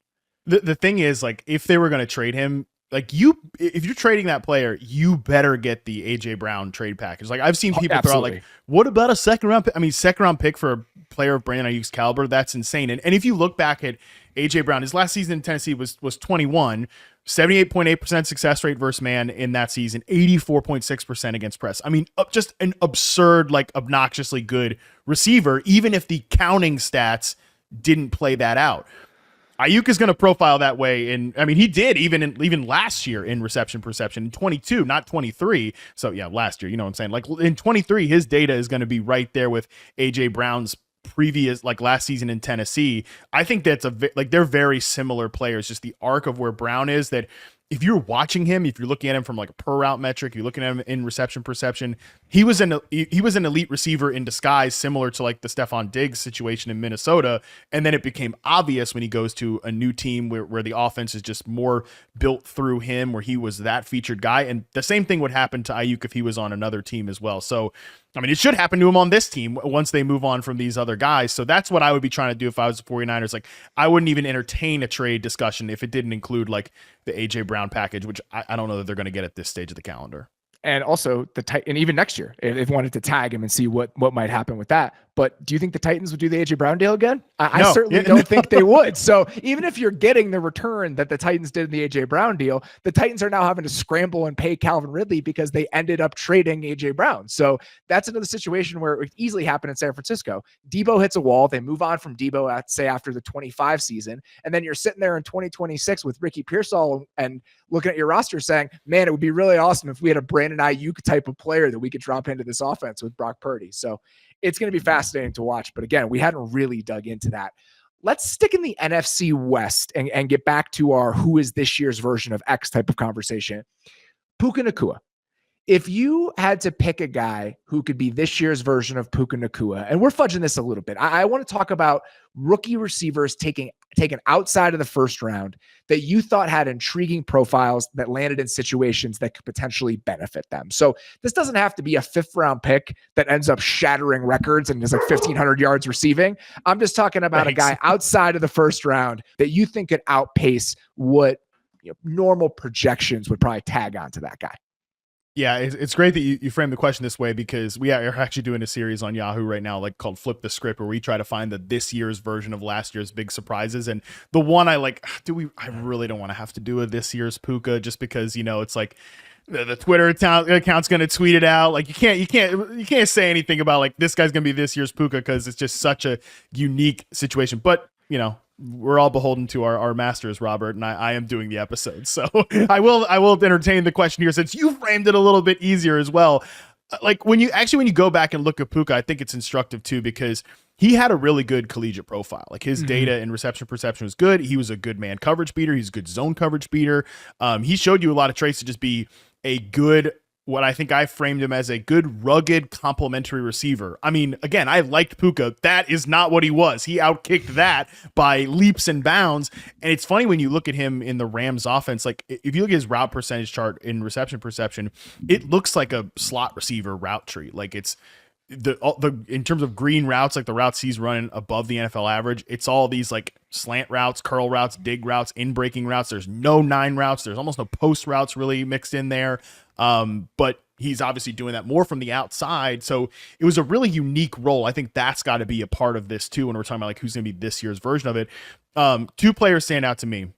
The thing is, like, if they were going to trade him, like, if you're trading that player, you better get the AJ Brown trade package. Like, I've seen people throw out, like, what about a second round pick? I mean, second round pick for a player of Brandon Aiyuk's caliber, that's insane. And if you look back at AJ Brown, his last season in Tennessee was 21, 78.8% success rate versus man in that season, 84.6% against press. I mean, just an absurd, like, obnoxiously good receiver, even if the counting stats didn't play that out. Aiyuk is going to profile that way. And I mean, he did even last year in reception perception in 22, not 23. So yeah, last year, you know what I'm saying? Like in 23, his data is going to be right there with AJ Brown's previous, like last season in Tennessee. I think that's they're very similar players. Just the arc of where Brown is, that if you're watching him, if you're looking at him from like a per route metric, you're looking at him in reception perception, he was an elite receiver in disguise, similar to like the Stephon Diggs situation in Minnesota. And then it became obvious when he goes to a new team where the offense is just more built through him, where he was that featured guy. And the same thing would happen to Aiyuk if he was on another team as well. So, I mean, it should happen to him on this team once they move on from these other guys. So that's what I would be trying to do if I was the 49ers. Like, I wouldn't even entertain a trade discussion if it didn't include like the AJ Brown package, which I don't know that they're going to get at this stage of the calendar. And also and even next year, if they wanted to tag him and see what might happen with that. But do you think the Titans would do the AJ Brown deal again? I certainly don't think they would. So even if you're getting the return that the Titans did in the AJ Brown deal, the Titans are now having to scramble and pay Calvin Ridley because they ended up trading AJ Brown. So that's another situation where it would easily happen in San Francisco. Debo hits a wall. They move on from Debo at, say, after the 25 season. And then you're sitting there in 2026 with Ricky Pearsall and looking at your roster saying, man, it would be really awesome if we had a Brandon Aiyuk type of player that we could drop into this offense with Brock Purdy. So it's going to be fascinating to watch. But again, we hadn't really dug into that. Let's stick in the NFC West and get back to our who is this year's version of X type of conversation. Puka Nacua. If you had to pick a guy who could be this year's version of Puka Nacua, and we're fudging this a little bit, I want to talk about rookie receivers taken outside of the first round that you thought had intriguing profiles that landed in situations that could potentially benefit them. So this doesn't have to be a 5th round pick that ends up shattering records and is like 1,500 yards receiving. I'm just talking about a guy outside of the first round that you think could outpace what normal projections would probably tag onto that guy. Yeah, it's great that you frame the question this way, because we are actually doing a series on Yahoo right now, like called Flip the Script, where we try to find this year's version of last year's big surprises. And the one I really don't want to have to do a this year's Puka, just because, it's like the Twitter account's going to tweet it out. Like you can't say anything about like this guy's going to be this year's Puka, because it's just such a unique situation. But, we're all beholden to our masters, Robert, and I am doing the episode. So I will entertain the question here, since you framed it a little bit easier as well. Like when you go back and look at Puka, I think it's instructive too, because he had a really good collegiate profile. Like his data and reception perception was good. He was a good man coverage beater. He's a good zone coverage beater. He showed you a lot of traits to just be a good, what I think I framed him as, a good, rugged, complementary receiver. I mean, again, I liked Puka. That is not what he was. He outkicked that by leaps and bounds. And it's funny when you look at him in the Rams offense, like if you look at his route percentage chart in reception perception, it looks like a slot receiver route tree. Like it's the in terms of green routes, like the routes he's running above the NFL average, it's all these like slant routes, curl routes, dig routes, in breaking routes. There's no 9 routes. There's almost no post routes really mixed in there. But he's obviously doing that more from the outside. So it was a really unique role. I think that's got to be a part of this too, when we're talking about like who's going to be this year's version of it. 2 players stand out to me,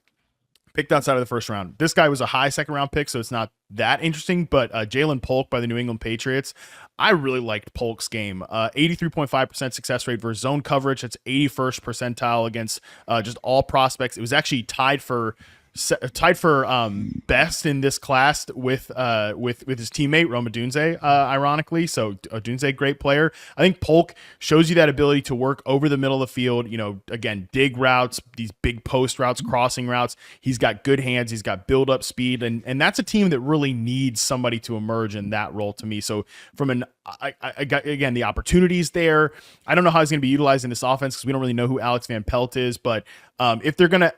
picked outside of the first round. This guy was a high second round pick, so it's not that interesting, but Jalen Polk by the New England Patriots. I really liked Polk's game. 83.5% success rate versus zone coverage. That's 81st percentile against just all prospects. It was actually tied for tied for best in this class with his teammate Roma Dunze, ironically. So Dunze, great player. I think Polk shows you that ability to work over the middle of the field. Again, dig routes, these big post routes, crossing routes. He's got good hands. He's got build up speed, and that's a team that really needs somebody to emerge in that role to me. So from I got, again, the opportunities there. I don't know how he's going to be utilized in this offense because we don't really know who Alex Van Pelt is, but if they're going to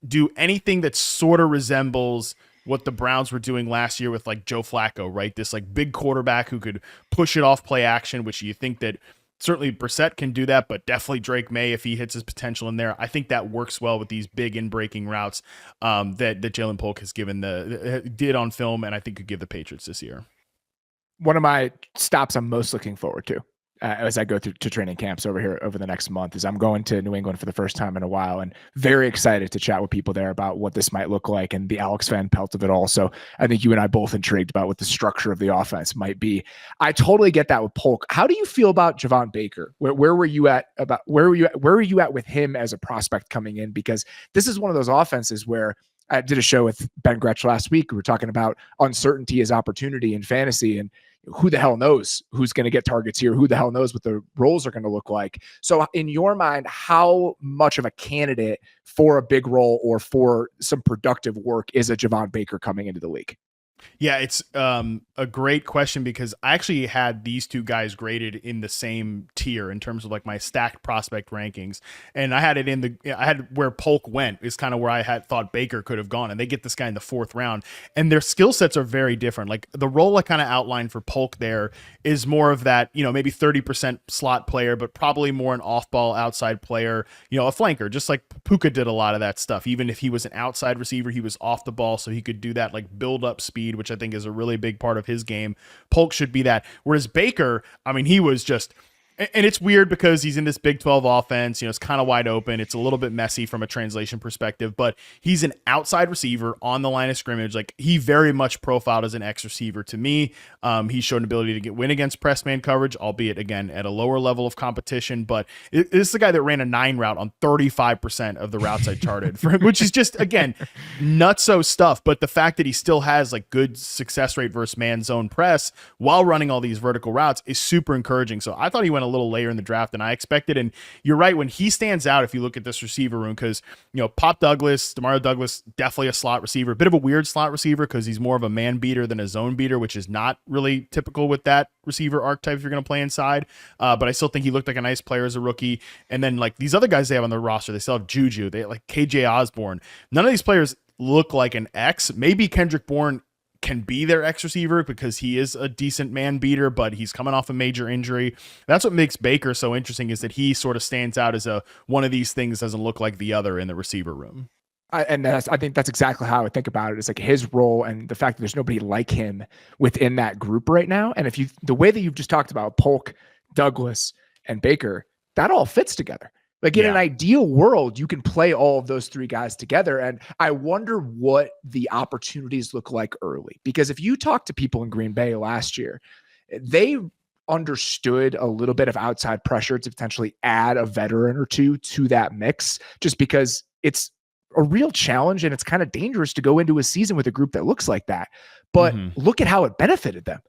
do anything that sort of resembles what the Browns were doing last year with like Joe Flacco, right? This like big quarterback who could push it off play action, which you think that certainly Brissett can do that, but definitely Drake May if he hits his potential in there. I think that works well with these big in-breaking routes that Jalen Polk has did on film, and I think could give the Patriots this year. One of my stops I'm most looking forward to as I go through to training camps over here over the next month is I'm going to New England for the first time in a while, and very excited to chat with people there about what this might look like and the Alex Van Pelt of it all. So I think you and I both intrigued about what the structure of the offense might be. I totally get that with Polk. How do you feel about Javon Baker? Where were you at with him as a prospect coming in? Because this is one of those offenses where I did a show with Ben Gretsch last week. We were talking about uncertainty as opportunity in fantasy, and who the hell knows who's going to get targets here? Who the hell knows what the roles are going to look like? So in your mind, how much of a candidate for a big role or for some productive work is a Javon Baker coming into the league? Yeah, it's a great question because I actually had these two guys graded in the same tier in terms of like my stacked prospect rankings, and I had where Polk went is kind of where I had thought Baker could have gone, and they get this guy in the 4th round, and their skill sets are very different. Like the role I kind of outlined for Polk there is more of that, maybe 30% slot player, but probably more an off-ball outside player, a flanker, just like Puka did a lot of that stuff. Even if he was an outside receiver, he was off the ball, so he could do that like build up speed, which I think is a really big part of his game. Polk should be that. Whereas Baker, he was just, and it's weird because he's in this Big 12 offense, it's kind of wide open. It's a little bit messy from a translation perspective, but he's an outside receiver on the line of scrimmage. Like he very much profiled as an X receiver to me. He showed an ability to win against press man coverage, albeit again at a lower level of competition, but this is the guy that ran a 9 route on 35% of the routes I charted for him, which is just, again, nutso stuff. But the fact that he still has like good success rate versus man zone press while running all these vertical routes is super encouraging. So I thought he went a little later in the draft than I expected. And you're right, when he stands out, if you look at this receiver room, because, Pop Douglas, Demario Douglas, definitely a slot receiver, a bit of a weird slot receiver because he's more of a man beater than a zone beater, which is not really typical with that receiver archetype if you're going to play inside. But I still think he looked like a nice player as a rookie. And then like these other guys they have on their roster, they still have Juju, they have like KJ Osborne. None of these players look like an X. Maybe Kendrick Bourne can be their X receiver because he is a decent man beater, but he's coming off a major injury. That's what makes Baker so interesting, is that he sort of stands out as one of these things doesn't look like the other in the receiver room. I think that's exactly how I would think about it. It's like his role and the fact that there's nobody like him within that group right now. And the way that you've just talked about Polk, Douglas, and Baker, that all fits together. Like in an ideal world, you can play all of those 3 guys together. And I wonder what the opportunities look like early, because if you talk to people in Green Bay last year, they understood a little bit of outside pressure to potentially add a veteran or two to that mix, just because it's a real challenge and it's kind of dangerous to go into a season with a group that looks like that. But look at how it benefited them.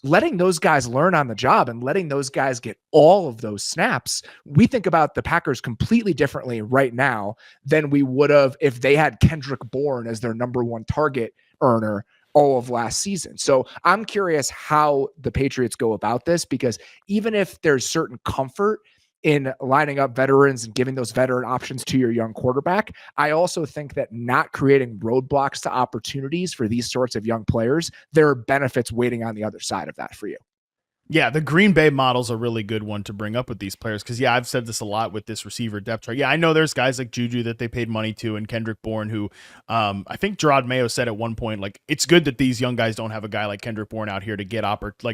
Letting those guys learn on the job and letting those guys get all of those snaps. We think about the Packers completely differently right now than we would have if they had Kendrick Bourne as their number 1 target earner all of last season. So I'm curious how the Patriots go about this, because even if there's certain comfort in lining up veterans and giving those veteran options to your young quarterback, I also think that not creating roadblocks to opportunities for these sorts of young players, there are benefits waiting on the other side of that for you. Yeah, the Green Bay model's a really good one to bring up with these players because, I've said this a lot with this receiver depth chart. Yeah, I know there's guys like Juju that they paid money to and Kendrick Bourne who I think Gerard Mayo said at one point, like, it's good that these young guys don't have a guy like Kendrick Bourne out here to get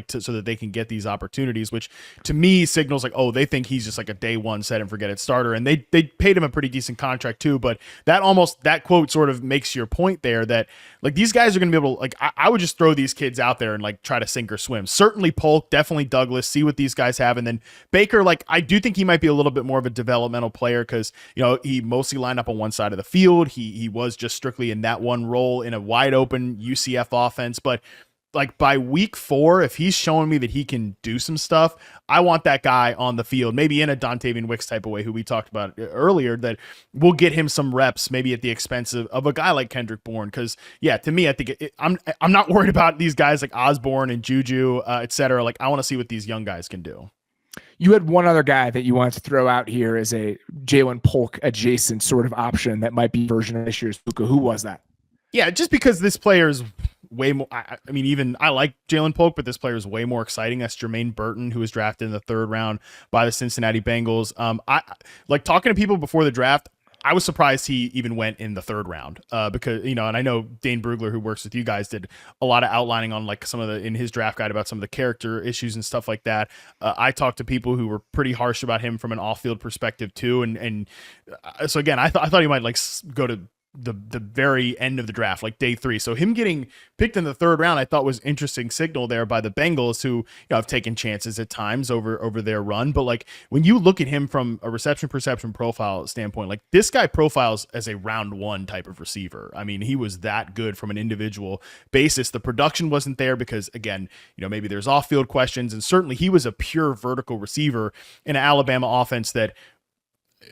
so that they can get these opportunities, which to me signals like, oh, they think he's just like a day one set and forget it starter. And they paid him a pretty decent contract too. But that quote sort of makes your point there that like these guys are going to be able to, like, I would just throw these kids out there and like try to sink or swim. Certainly Polk, definitely Douglas, see what these guys have. And then Baker, like, I do think he might be a little bit more of a developmental player because, you know, he mostly lined up on one side of the field. He was just strictly in that one role in a wide open UCF offense. But like by week 4, if he's showing me that he can do some stuff, I want that guy on the field, maybe in a Dontayvion Wicks type of way, who we talked about earlier, that will get him some reps, maybe at the expense of a guy like Kendrick Bourne. Because yeah, to me, I think I'm not worried about these guys like Osborne and Juju, et cetera. Like, I want to see what these young guys can do. You had one other guy that you wanted to throw out here as a Jalen Polk adjacent sort of option that might be version of this year's Puka. Who was that? Yeah, just because this player is way more. I mean, even I like Jalen Polk, but this player is way more exciting. That's Jermaine Burton, who was drafted in the 3rd round by the Cincinnati Bengals. I like talking to people before the draft. I was surprised he even went in the 3rd round because, you know, and I know Dane Brugler, who works with you guys, did a lot of outlining on like some of the in his draft guide about some of the character issues and stuff like that. I talked to people who were pretty harsh about him from an off-field perspective too, and so again, I thought he might like go to the very end of the draft, like day 3. So him getting picked in the 3rd round, I thought was interesting signal there by the Bengals, who, you know, have taken chances at times over their run. But like when you look at him from a reception perception profile standpoint, like this guy profiles as a round 1 type of receiver. I mean, he was that good from an individual basis. The production wasn't there because, again, you know, maybe there's off-field questions, and certainly he was a pure vertical receiver in an Alabama offense that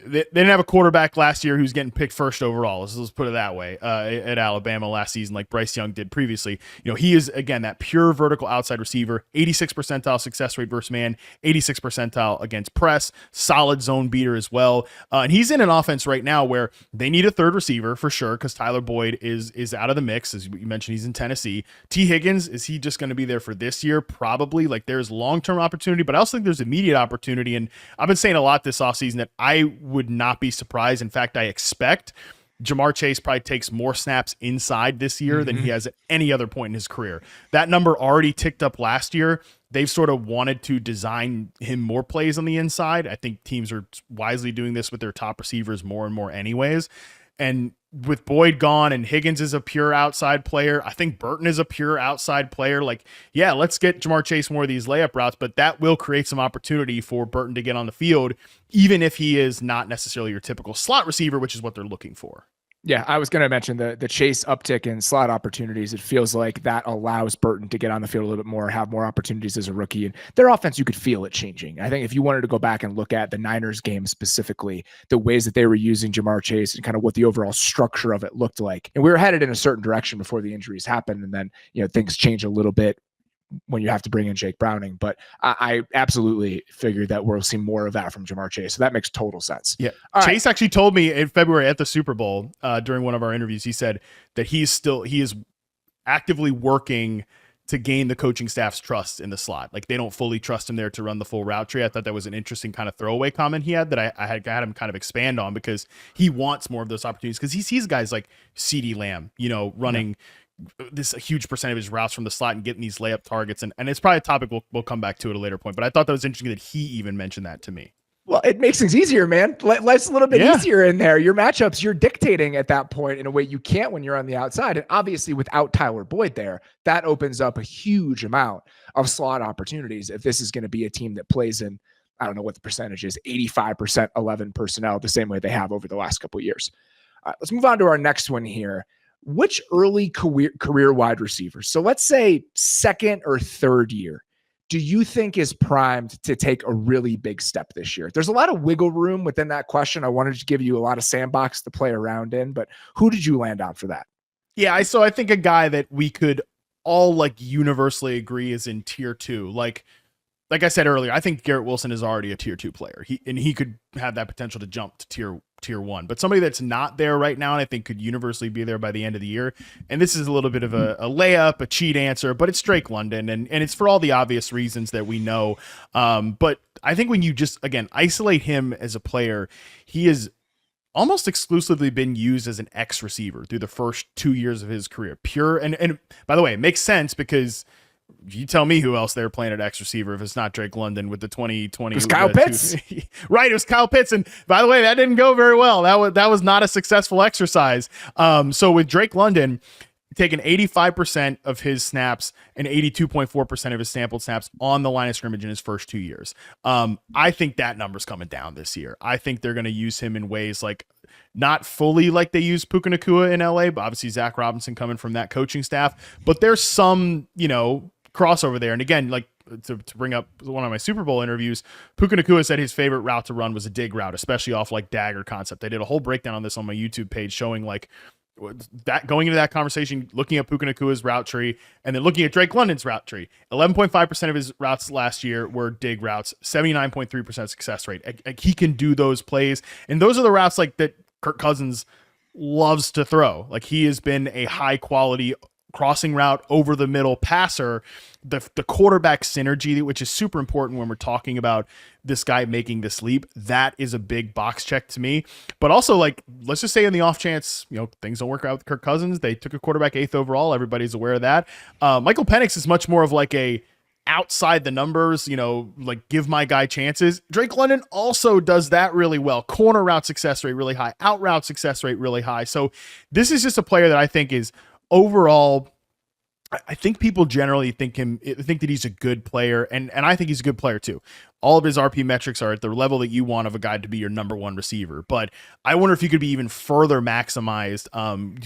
they didn't have a quarterback last year who's getting picked 1st overall. Let's put it that way. At Alabama last season, like Bryce Young did previously. You know, he is, again, that pure vertical outside receiver, 86 percentile success rate versus man, 86 percentile against press, solid zone beater as well. And he's in an offense right now where they need a 3rd receiver for sure, because Tyler Boyd is out of the mix. As you mentioned, he's in Tennessee. T. Higgins, is he just going to be there for this year? Probably. Like, there's long-term opportunity, but I also think there's immediate opportunity. And I've been saying a lot this offseason that I would not be surprised. In fact, I expect Ja'Marr Chase probably takes more snaps inside this year than he has at any other point in his career. That number already ticked up last year. They've sort of wanted to design him more plays on the inside. I think teams are wisely doing this with their top receivers more and more anyways. And with Boyd gone and Higgins is a pure outside player, I think Burton is a pure outside player. Like, yeah, let's get Ja'Marr Chase more of these layup routes, but that will create some opportunity for Burton to get on the field, even if he is not necessarily your typical slot receiver, which is what they're looking for. Yeah, I was going to mention the Chase uptick in slot opportunities. It feels like that allows Burton to get on the field a little bit more, have more opportunities as a rookie. And their offense, you could feel it changing. I think if you wanted to go back and look at the Niners game specifically, the ways that they were using Ja'Marr Chase and kind of what the overall structure of it looked like. And we were headed in a certain direction before the injuries happened. And then, you know, things change a little bit when you have to bring in Jake Browning. But I absolutely figured that we'll see more of that from Ja'Marr Chase. So that makes total sense. Yeah. Chase actually told me in February at the Super Bowl during one of our interviews, he said that he is actively working to gain the coaching staff's trust in the slot. Like, they don't fully trust him there to run the full route tree. I thought that was an interesting kind of throwaway comment he had that I had him kind of expand on, because he wants more of those opportunities, because he sees guys like CeeDee Lamb, you know, running this a huge percentage of his routes from the slot and getting these layup targets. And it's probably a topic we'll come back to at a later point, but I thought that was interesting that he even mentioned that to me. Well, it makes things easier, man. Life's a little bit easier in there. Your matchups, you're dictating at that point in a way you can't when you're on the outside. And obviously without Tyler Boyd there, that opens up a huge amount of slot opportunities. If this is going to be a team that plays in, I don't know what the percentage is, 85% 11 personnel, the same way they have over the last couple of years. Let's move on to our next one here. Which early career wide receivers, so let's say 2nd or 3rd year, do you think is primed to take a really big step this year? There's a lot of wiggle room within that question. I wanted to give you a lot of sandbox to play around in, but who did you land on for that? Yeah, so I think a guy that we could all like universally agree is in tier 2. Like I said earlier, I think Garrett Wilson is already a tier 2 player. He could have that potential to jump to tier 1, but somebody that's not there right now, and I think could universally be there by the end of the year. And this is a little bit of a layup, a cheat answer, but it's Drake London, and it's for all the obvious reasons that we know. But I think when you just, again, isolate him as a player, he is almost exclusively been used as an X receiver through the first 2 years of his career. Pure, and by the way, it makes sense because you tell me who else they're playing at X receiver if it's not Drake London with the 2020. It was Kyle Pitts. Right, it was Kyle Pitts. And by the way, that didn't go very well. That was not a successful exercise. So with Drake London, taken 85% of his snaps and 82.4% of his sampled snaps on the line of scrimmage in his first 2 years. I think that number's coming down this year. I think they're going to use him in ways like not fully like they use Puka Nacua in LA, but obviously Zach Robinson coming from that coaching staff. But there's some, crossover there. And again, like to bring up one of my Super Bowl interviews, Puka Nacua said his favorite route to run was a dig route, especially off like dagger concept. I did a whole breakdown on this on my YouTube page showing like that going into that conversation, looking at Puka Nacua's route tree and then looking at Drake London's route tree. 11.5% of his routes last year were dig routes, 79.3% success rate. He can do those plays. And those are the routes like that Kirk Cousins loves to throw. Like he has been a high quality crossing route over the middle passer. The quarterback synergy, which is super important when we're talking about this guy making this leap, that is a big box check to me. But also, like, let's just say in the off chance, things don't work out with Kirk Cousins, they took a quarterback 8th overall. Everybody's aware of that. Michael Penix is much more of like a outside the numbers, like give my guy chances. Drake London also does that really well. Corner route success rate really high, out route success rate really high. So this is just a player that I think is overall, I think people generally think that he's a good player, and I think he's a good player too. All of his RP metrics are at the level that you want of a guy to be your number one receiver. But I wonder if he could be even further maximized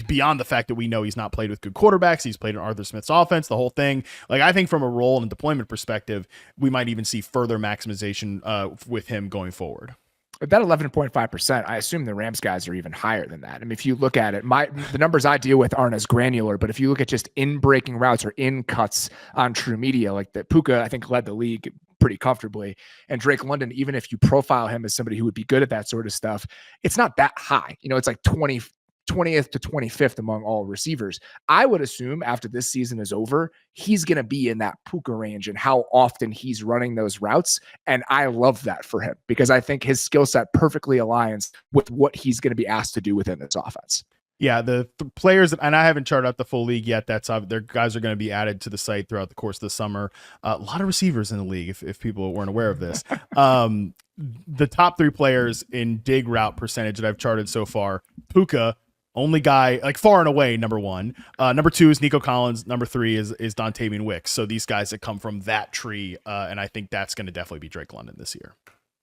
beyond the fact that we know he's not played with good quarterbacks. He's played in Arthur Smith's offense, the whole thing. Like I think from a role and deployment perspective, we might even see further maximization with him going forward. That 11.5%, I assume the Rams guys are even higher than that. I mean, if you look at it, the numbers I deal with aren't as granular, but if you look at just in breaking routes or in cuts on True Media, like the Puka, I think led the league pretty comfortably. And Drake London, even if you profile him as somebody who would be good at that sort of stuff, it's not that high. It's like 20th to 25th among all receivers. I would assume after this season is over, he's going to be in that Puka range and how often he's running those routes. And I love that for him because I think his skill set perfectly aligns with what he's going to be asked to do within this offense. Yeah, the players, and I haven't charted out the full league yet. Their guys are going to be added to the site throughout the course of the summer. A lot of receivers in the league, if people weren't aware of this. The top 3 players in dig route percentage that I've charted so far: Puka, only guy, like far and away, number 1. Number 2 is Nico Collins. Number 3 is Dontayvion Wicks. So these guys that come from that tree, and I think that's going to definitely be Drake London this year.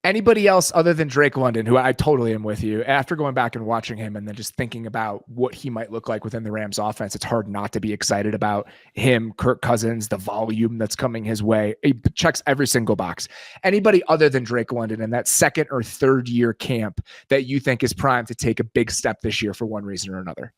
Anybody else other than Drake London, who I totally am with you, after going back and watching him and then just thinking about what he might look like within the Rams offense, it's hard not to be excited about him, Kirk Cousins, the volume that's coming his way. He checks every single box. Anybody other than Drake London in that 2nd or 3rd year camp that you think is primed to take a big step this year for one reason or another?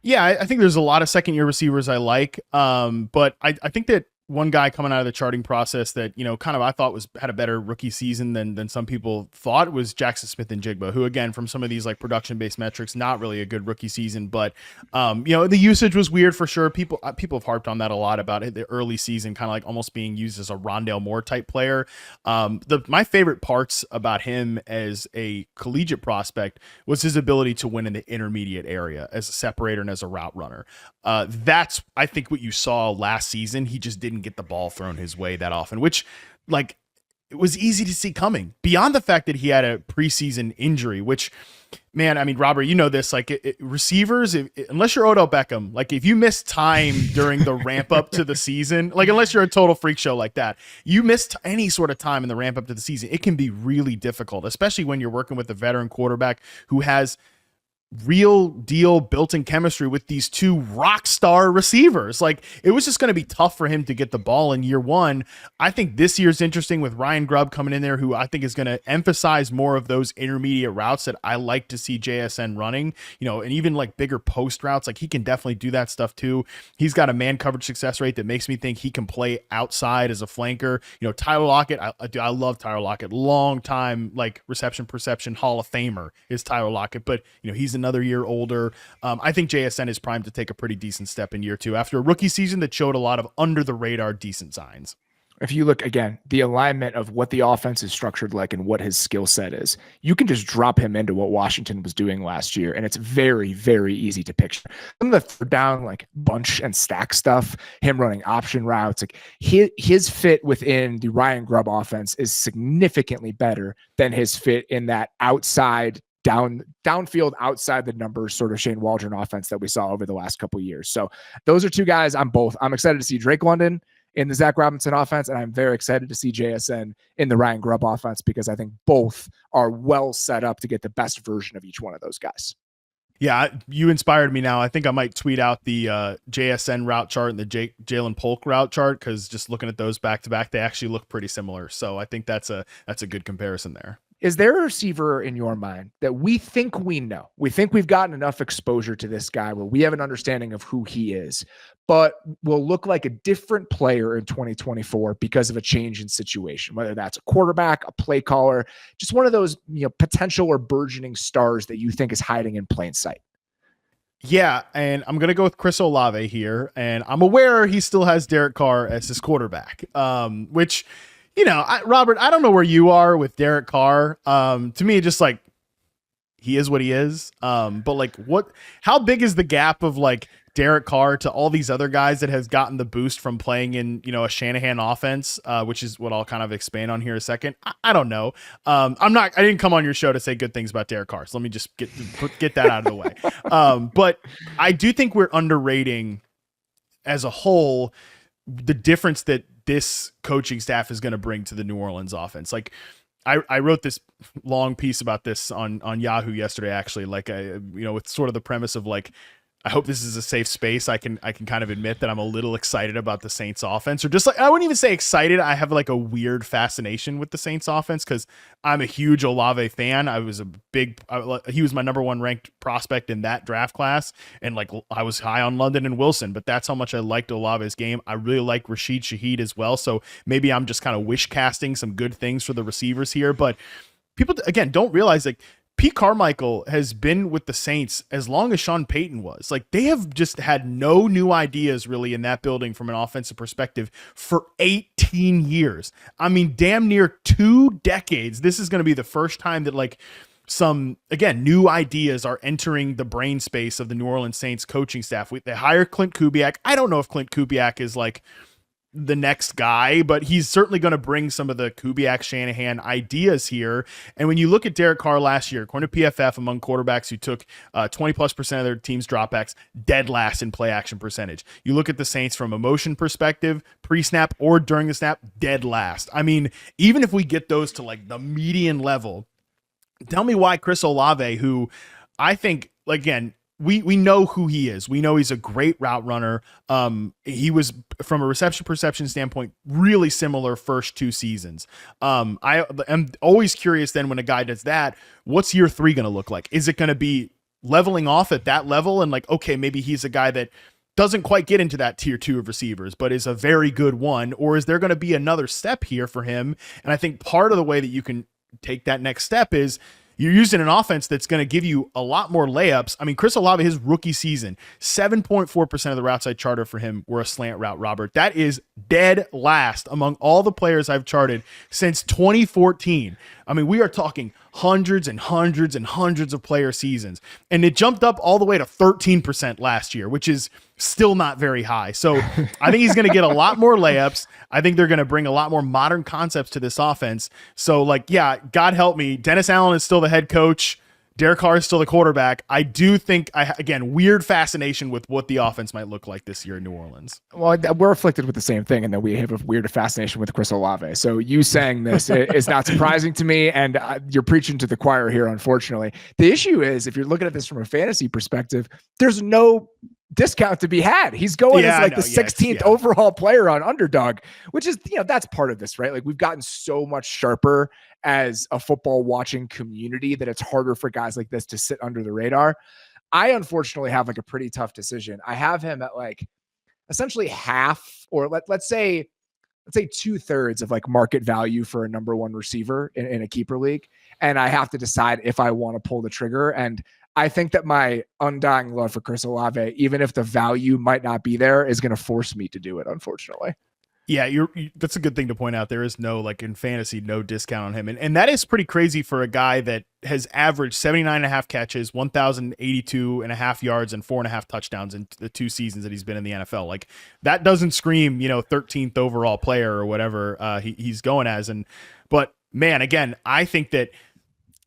Yeah, I think there's a lot of 2nd-year receivers I like, but I think that one guy coming out of the charting process that, kind of I thought had a better rookie season than some people thought was Jaxon Smith-Njigba, who again, from some of these like production-based metrics, not really a good rookie season, but the usage was weird for sure. People have harped on that a lot about it. The early season kind of like almost being used as a Rondale Moore type player. My favorite parts about him as a collegiate prospect was his ability to win in the intermediate area as a separator and as a route runner. That's, I think, what you saw last season. He just didn't get the ball thrown his way that often, which like it was easy to see coming beyond the fact that he had a preseason injury, which, man, I mean, Robert, you know this, like receivers, unless you're Odell Beckham, like if you miss time during the ramp up to the season, like unless you're a total freak show like that, you missed any sort of time in the ramp up to the season, it can be really difficult, especially when you're working with a veteran quarterback who has real deal built-in chemistry with these 2 rock star receivers. Like it was just going to be tough for him to get the ball in year 1. I think this year's interesting with Ryan Grubb coming in there, who I think is going to emphasize more of those intermediate routes that I like to see JSN running, and even like bigger post routes. Like he can definitely do that stuff too. He's got a man coverage success rate that makes me think he can play outside as a flanker. Tyler Lockett, I love Tyler Lockett, long time, like reception perception Hall of Famer is Tyler Lockett, but he's another year older. I think JSN is primed to take a pretty decent step in year 2 after a rookie season that showed a lot of under the radar decent signs. If you look again, the alignment of what the offense is structured like and what his skill set is, you can just drop him into what Washington was doing last year. And it's very, very easy to picture. Some of the third down, like bunch and stack stuff, him running option routes, like his fit within the Ryan Grubb offense is significantly better than his fit in that outside downfield outside the numbers sort of Shane Waldron offense that we saw over the last couple of years. So those are two guys I'm excited to see Drake London in the Zach Robinson offense, and I'm very excited to see JSN in the Ryan Grubb offense because I think both are well set up to get the best version of each one of those guys. Yeah, you inspired me now. I think I might tweet out the JSN route chart and the Jalen Polk route chart, because just looking at those back to back, they actually look pretty similar. So I think that's a good comparison there. Is there a receiver in your mind that we think we know? We think we've gotten enough exposure to this guy where we have an understanding of who he is, but will look like a different player in 2024 because of a change in situation, whether that's a quarterback, a play caller, just one of those, potential or burgeoning stars that you think is hiding in plain sight? Yeah, and I'm going to go with Chris Olave here, and I'm aware he still has Derek Carr as his quarterback, which, Robert, I don't know where you are with Derek Carr. To me, just like, he is what he is. But like, how big is the gap of like Derek Carr to all these other guys that has gotten the boost from playing in, a Shanahan offense, which is what I'll kind of expand on here in a second. I don't know. I didn't come on your show to say good things about Derek Carr. So let me just get that out of the way. But I do think we're underrating as a whole the difference that this coaching staff is going to bring to the New Orleans offense. Like, I wrote this long piece about this on Yahoo yesterday, actually, like, with sort of the premise of like, I hope this is a safe space. I can kind of admit that I'm a little excited about the Saints offense, or just like, I wouldn't even say excited. I have like a weird fascination with the Saints offense because I'm a huge Olave fan. He was my number one ranked prospect in that draft class. And like, I was high on London and Wilson, but that's how much I liked Olave's game. I really like Rashid Shaheed as well. So maybe I'm just kind of wish casting some good things for the receivers here, but people again, don't realize like, Pete Carmichael has been with the Saints as long as Sean Payton was. Like, they have just had no new ideas really in that building from an offensive perspective for 18 years. I mean, damn near 2 decades. This is going to be the first time that like some, again, new ideas are entering the brain space of the New Orleans Saints coaching staff. They hire Clint Kubiak. I don't know if Clint Kubiak is like the next guy, but he's certainly going to bring some of the Kubiak Shanahan ideas here. And when you look at Derek Carr last year, according to PFF, among quarterbacks who took 20+% of their team's dropbacks, dead last in play action percentage. You look at the Saints from a motion perspective, pre-snap or during the snap, dead last. I mean, even if we get those to like the median level, tell me why Chris Olave, who I think, again, we know who he is. We know he's a great route runner. He was, from a reception perception standpoint, really similar first 2 seasons. I am always curious then when a guy does that, what's year 3 going to look like? Is it going to be leveling off at that level? And like, okay, maybe he's a guy that doesn't quite get into that tier 2 of receivers, but is a very good one. Or is there going to be another step here for him? And I think part of the way that you can take that next step is you're using an offense that's going to give you a lot more layups. I mean, Chris Olave, his rookie season, 7.4% of the routes I charted for him were a slant route, Robert. That is dead last among all the players I've charted since 2014. I mean, we are talking hundreds and hundreds and hundreds of player seasons. And it jumped up all the way to 13% last year, which is still not very high. So I think he's going to get a lot more layups. I think they're going to bring a lot more modern concepts to this offense. So like, yeah, God help me. Dennis Allen is still the head coach. Derek Carr is still the quarterback. I do think, again, weird fascination with what the offense might look like this year in New Orleans. Well, we're afflicted with the same thing, and that we have a weird fascination with Chris Olave. So you saying this is not surprising to me, and you're preaching to the choir here, unfortunately. The issue is, if you're looking at this from a fantasy perspective, there's no discount to be had. He's going as like the 16th overall player on Underdog, which is, that's part of this, right? Like, we've gotten so much sharper as a football watching community that it's harder for guys like this to sit under the radar. I unfortunately have like a pretty tough decision. I have him at like essentially half, or let's say 2/3 of like market value for a number 1 receiver in a keeper league. And I have to decide if I want to pull the trigger. And I think that my undying love for Chris Olave, even if the value might not be there, is going to force me to do it, unfortunately. Yeah, that's a good thing to point out. There is no, like in fantasy, no discount on him. And that is pretty crazy for a guy that has averaged 79.5 catches, 1,082.5 yards, and 4.5 touchdowns in the 2 seasons that he's been in the NFL. Like, that doesn't scream, 13th overall player or whatever he's going as. But man, again, I think that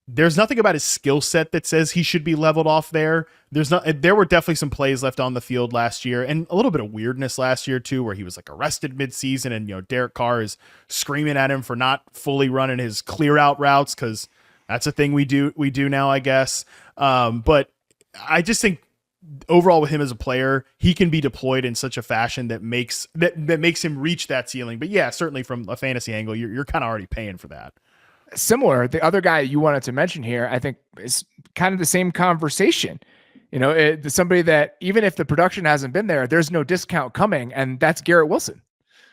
there's nothing about his skill set that says he should be leveled off there. There were definitely some plays left on the field last year and a little bit of weirdness last year too, where he was like arrested mid-season and, Derek Carr is screaming at him for not fully running his clear out routes. Cause that's a thing we do now, I guess. But I just think overall with him as a player, he can be deployed in such a fashion that makes him reach that ceiling. But yeah, certainly from a fantasy angle, you're kind of already paying for that. Similar, the other guy you wanted to mention here, I think, is kind of the same conversation. Somebody that even if the production hasn't been there, there's no discount coming, and that's Garrett Wilson.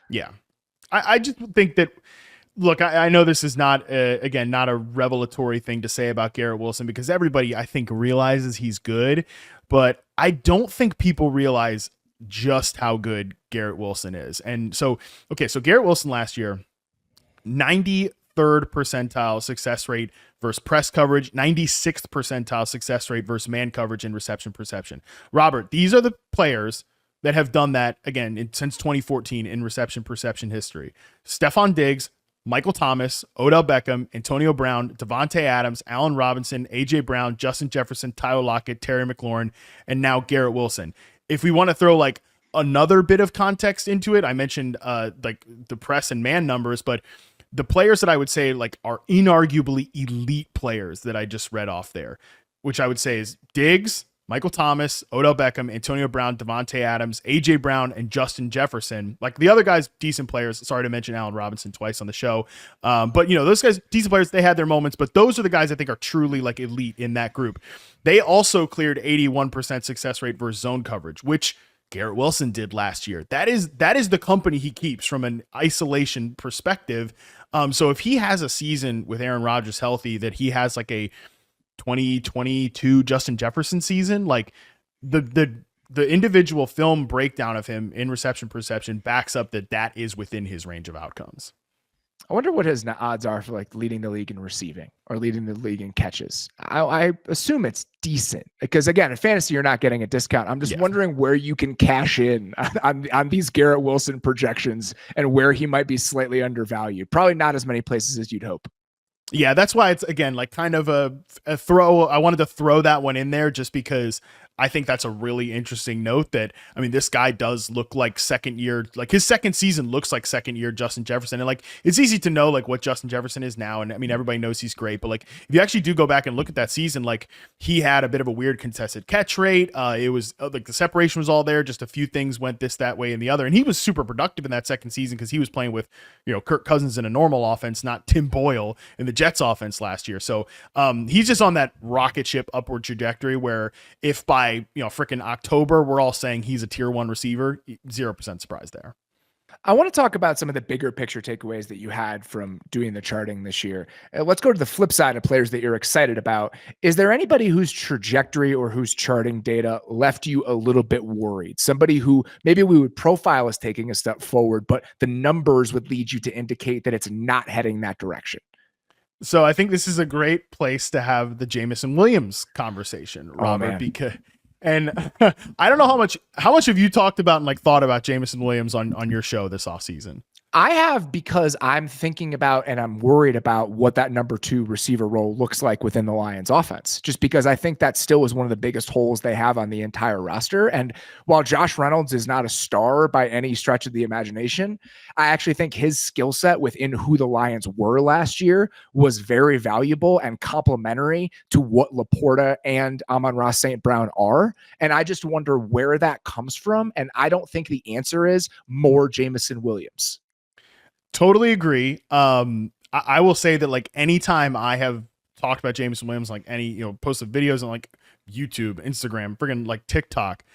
Yeah, I just think that. Look, I know this is not not a revelatory thing to say about Garrett Wilson because everybody I think realizes he's good, but I don't think people realize just how good Garrett Wilson is. And so Garrett Wilson last year, 93rd percentile success rate versus press coverage, 96th percentile success rate versus man coverage and reception perception. Robert, these are the players that have done that again since 2014 in reception perception history. Stephon Diggs, Michael Thomas, Odell Beckham, Antonio Brown, Devontae Adams, Allen Robinson, A.J. Brown, Justin Jefferson, Tyler Lockett, Terry McLaurin, and now Garrett Wilson. If we want to throw like another bit of context into it, I mentioned like the press and man numbers, but the players that I would say like are inarguably elite players that I just read off there, which I would say is Diggs, Michael Thomas, Odell Beckham, Antonio Brown, Devontae Adams, A.J. Brown, and Justin Jefferson. Like the other guys, decent players. Sorry to mention Allen Robinson twice on the show. But those guys, decent players, they had their moments, but those are the guys I think are truly like elite in that group. They also cleared 81% success rate versus zone coverage, which Garrett Wilson did last year. That is the company he keeps from an isolation perspective. So if he has a season with Aaron Rodgers healthy, that he has like a 2022 Justin Jefferson season, like the individual film breakdown of him in reception perception backs up that is within his range of outcomes. I wonder what his odds are for like leading the league in receiving or leading the league in catches. I assume it's decent because again, in fantasy, you're not getting a discount. I'm just wondering where you can cash in on these Garrett Wilson projections and where he might be slightly undervalued. Probably not as many places as you'd hope. Yeah, that's why it's again like kind of a throw. I wanted to throw that one in there just because I think that's a really interesting note that, I mean, this guy does look like second year, like his second season looks like second year Justin Jefferson. And like, it's easy to know like what Justin Jefferson is now. And I mean, everybody knows he's great, but like, if you actually do go back and look at that season, like he had a bit of a weird contested catch rate. It was like the separation was all there. Just a few things went this, that way and the other. And he was super productive in that second season because he was playing with, Kirk Cousins in a normal offense, not Tim Boyle in the Jets offense last year. So he's just on that rocket ship upward trajectory where if by, freaking October, we're all saying he's a tier 1 receiver, 0% surprise there. I want to talk about some of the bigger picture takeaways that you had from doing the charting this year. Let's go to the flip side of players that you're excited about. Is there anybody whose trajectory or whose charting data left you a little bit worried? Somebody who maybe we would profile as taking a step forward, but the numbers would lead you to indicate that it's not heading that direction? So I think this is a great place to have the Jameson Williams conversation, Robert, because and I don't know how much have you talked about and like thought about Jameson Williams on your show this offseason? I have, because I'm thinking about and I'm worried about what that number 2 receiver role looks like within the Lions offense, just because I think that still is one of the biggest holes they have on the entire roster. And while Josh Reynolds is not a star by any stretch of the imagination, I actually think his skill set within who the Lions were last year was very valuable and complementary to what Laporta and Amon-Ra St. Brown are. And I just wonder where that comes from. And I don't think the answer is more Jameson Williams. Totally agree. I will say that like anytime I have talked about Jameson Williams, like any, posted videos on like YouTube, Instagram, friggin' like TikTok,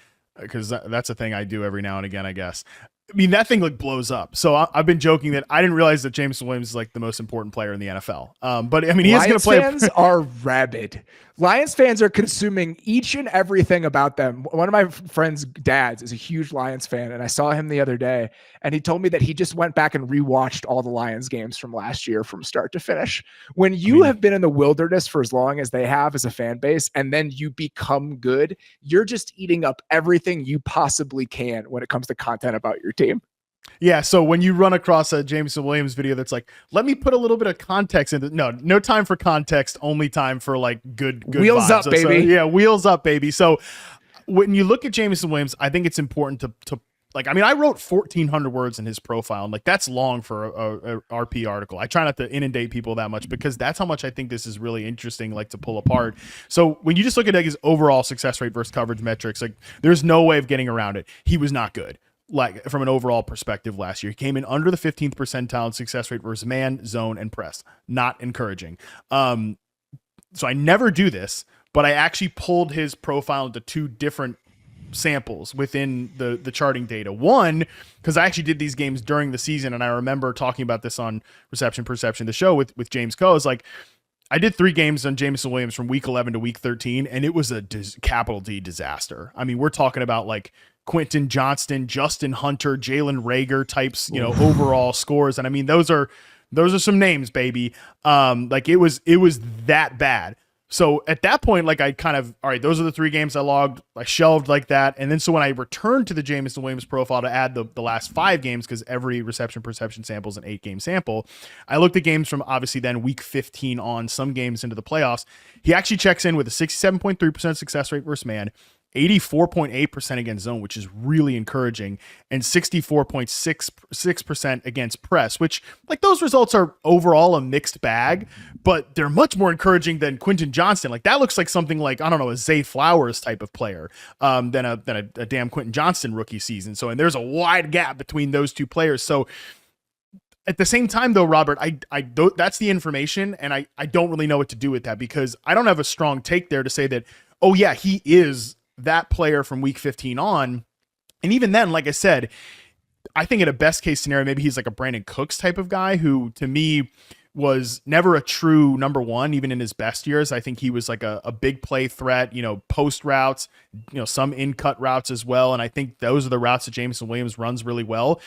because that's a thing I do every now and again, I guess. I mean, that thing like blows up. So I've been joking that I didn't realize that Jameson Williams is like the most important player in the NFL. But I mean, he is going to play. Lions fans are rabid. Lions fans are consuming each and everything about them. One of my friends' dads is a huge Lions fan, and I saw him the other day, and he told me that he just went back and rewatched all the Lions games from last year from start to finish. When you have been in the wilderness for as long as they have as a fan base, and then you become good, you're just eating up everything you possibly can when it comes to content about your team. Yeah, so when you run across a Jameson Williams video that's like, let me put a little bit of context into no time for context, only time for like good wheels vibes. up, baby. So, yeah, wheels up, baby. So when you look at Jameson Williams, I think it's important to like, I mean, I wrote 1,400 words in his profile, and like that's long for a RP article. I try not to inundate people that much because that's how much I think this is really interesting, like to pull apart. So when you just look at like his overall success rate versus coverage metrics, like there's no way of getting around it. He was not good. Like from an overall perspective last year, he came in under the 15th percentile in success rate versus man, zone, and press. Not encouraging. So I never do this, but I actually pulled his profile into two different samples within the charting data. One, because I actually did these games during the season, and I remember talking about this on Reception Perception, the show with James Coe. Is like, I did 3 games on Jameson Williams from week 11 to week 13, and it was a capital D disaster. I mean, we're talking about like Quentin Johnston, Justin Hunter, Jalen Reagor types, overall scores. And I mean, those are some names, baby. Like it was that bad. So at that point, like I kind of, all right, those are the 3 games I logged, I shelved like that. And then so when I returned to the Jameson Williams profile to add the last 5 games, because every reception perception sample is an 8-game sample, I looked at games from obviously then week 15 on, some games into the playoffs. He actually checks in with a 67.3% success rate versus man, 84.8% against zone, which is really encouraging, and 64.6% against press, which like those results are overall a mixed bag, but they're much more encouraging than Quentin Johnston. Like that looks like something like, I don't know, a Zay Flowers type of player than a damn Quentin Johnston rookie season. So, and there's a wide gap between those two players. So at the same time though, Robert, I don't, that's the information, and I don't really know what to do with that because I don't have a strong take there to say that, oh yeah, he is that player from week 15 on. And even then, like I said, I think in a best case scenario, maybe he's like a Brandon Cooks type of guy who to me was never a true number one, even in his best years. I think he was like a big play threat, post routes, some in cut routes as well. And I think those are the routes that Jameson Williams runs really well.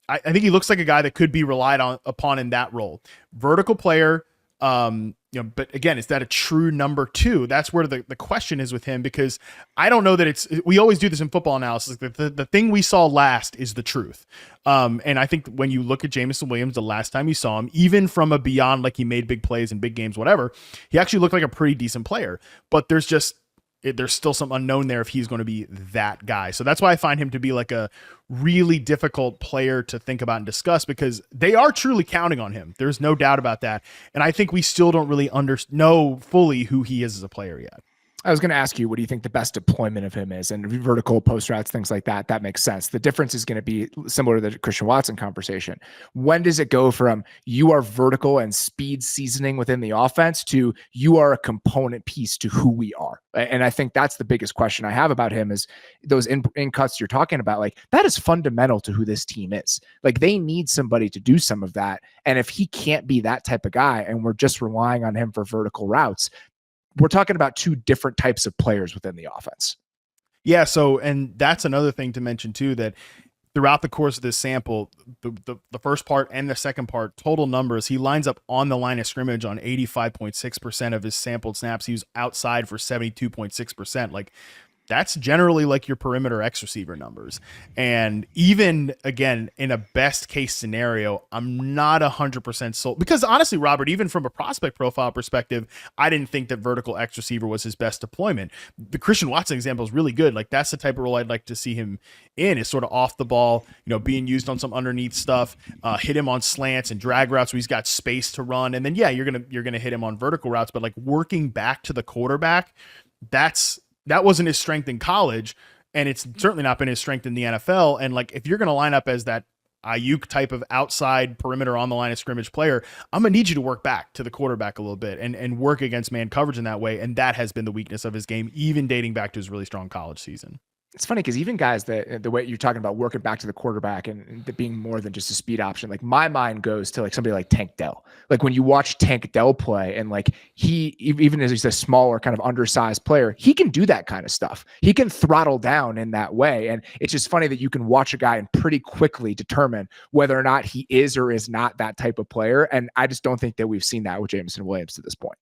I think he looks like a guy that could be relied upon in that role. Vertical player, but again, is that a true number 2? That's where the question is with him, because I don't know that we always do this in football analysis. The thing we saw last is the truth. And I think when you look at Jameson Williams, the last time you saw him, even from a beyond, like he made big plays in big games, whatever, he actually looked like a pretty decent player, but there's still some unknown there if he's going to be that guy. So that's why I find him to be like a really difficult player to think about and discuss, because they are truly counting on him. There's no doubt about that. And I think we still don't really know fully who he is as a player yet. I was going to ask you, what do you think the best deployment of him is? And vertical post routes, things like that, that makes sense. The difference is going to be similar to the Christian Watson conversation. When does it go from you are vertical and speed seasoning within the offense to you are a component piece to who we are? And I think that's the biggest question I have about him is those in cuts you're talking about. Like that is fundamental to who this team is. Like they need somebody to do some of that. And if he can't be that type of guy and we're just relying on him for vertical routes, we're talking about 2 different types of players within the offense. Yeah. So, and that's another thing to mention too, that throughout the course of this sample, the first part and the second part, total numbers, he lines up on the line of scrimmage on 85.6% of his sampled snaps. He was outside for 72.6%. Like that's generally like your perimeter X receiver numbers. And even again, in a best case scenario, I'm not 100% sold, because honestly, Robert, even from a prospect profile perspective, I didn't think that vertical X receiver was his best deployment. The Christian Watson example is really good. Like that's the type of role I'd like to see him in, is sort of off the ball, being used on some underneath stuff, hit him on slants and drag routes where he's got space to run. And then, yeah, you're going to hit him on vertical routes, but like working back to the quarterback, that wasn't his strength in college, and it's certainly not been his strength in the NFL. And like, if you're going to line up as that Aiyuk type of outside perimeter on the line of scrimmage player, I'm going to need you to work back to the quarterback a little bit and work against man coverage in that way. And that has been the weakness of his game, even dating back to his really strong college season. It's funny because even guys that the way you're talking about working back to the quarterback and being more than just a speed option, like my mind goes to like somebody like Tank Dell. Like when you watch Tank Dell play, and like he, even as he's a smaller kind of undersized player, he can do that kind of stuff. He can throttle down in that way. And it's just funny that you can watch a guy and pretty quickly determine whether or not he is or is not that type of player. And I just don't think that we've seen that with Jameson Williams to this point.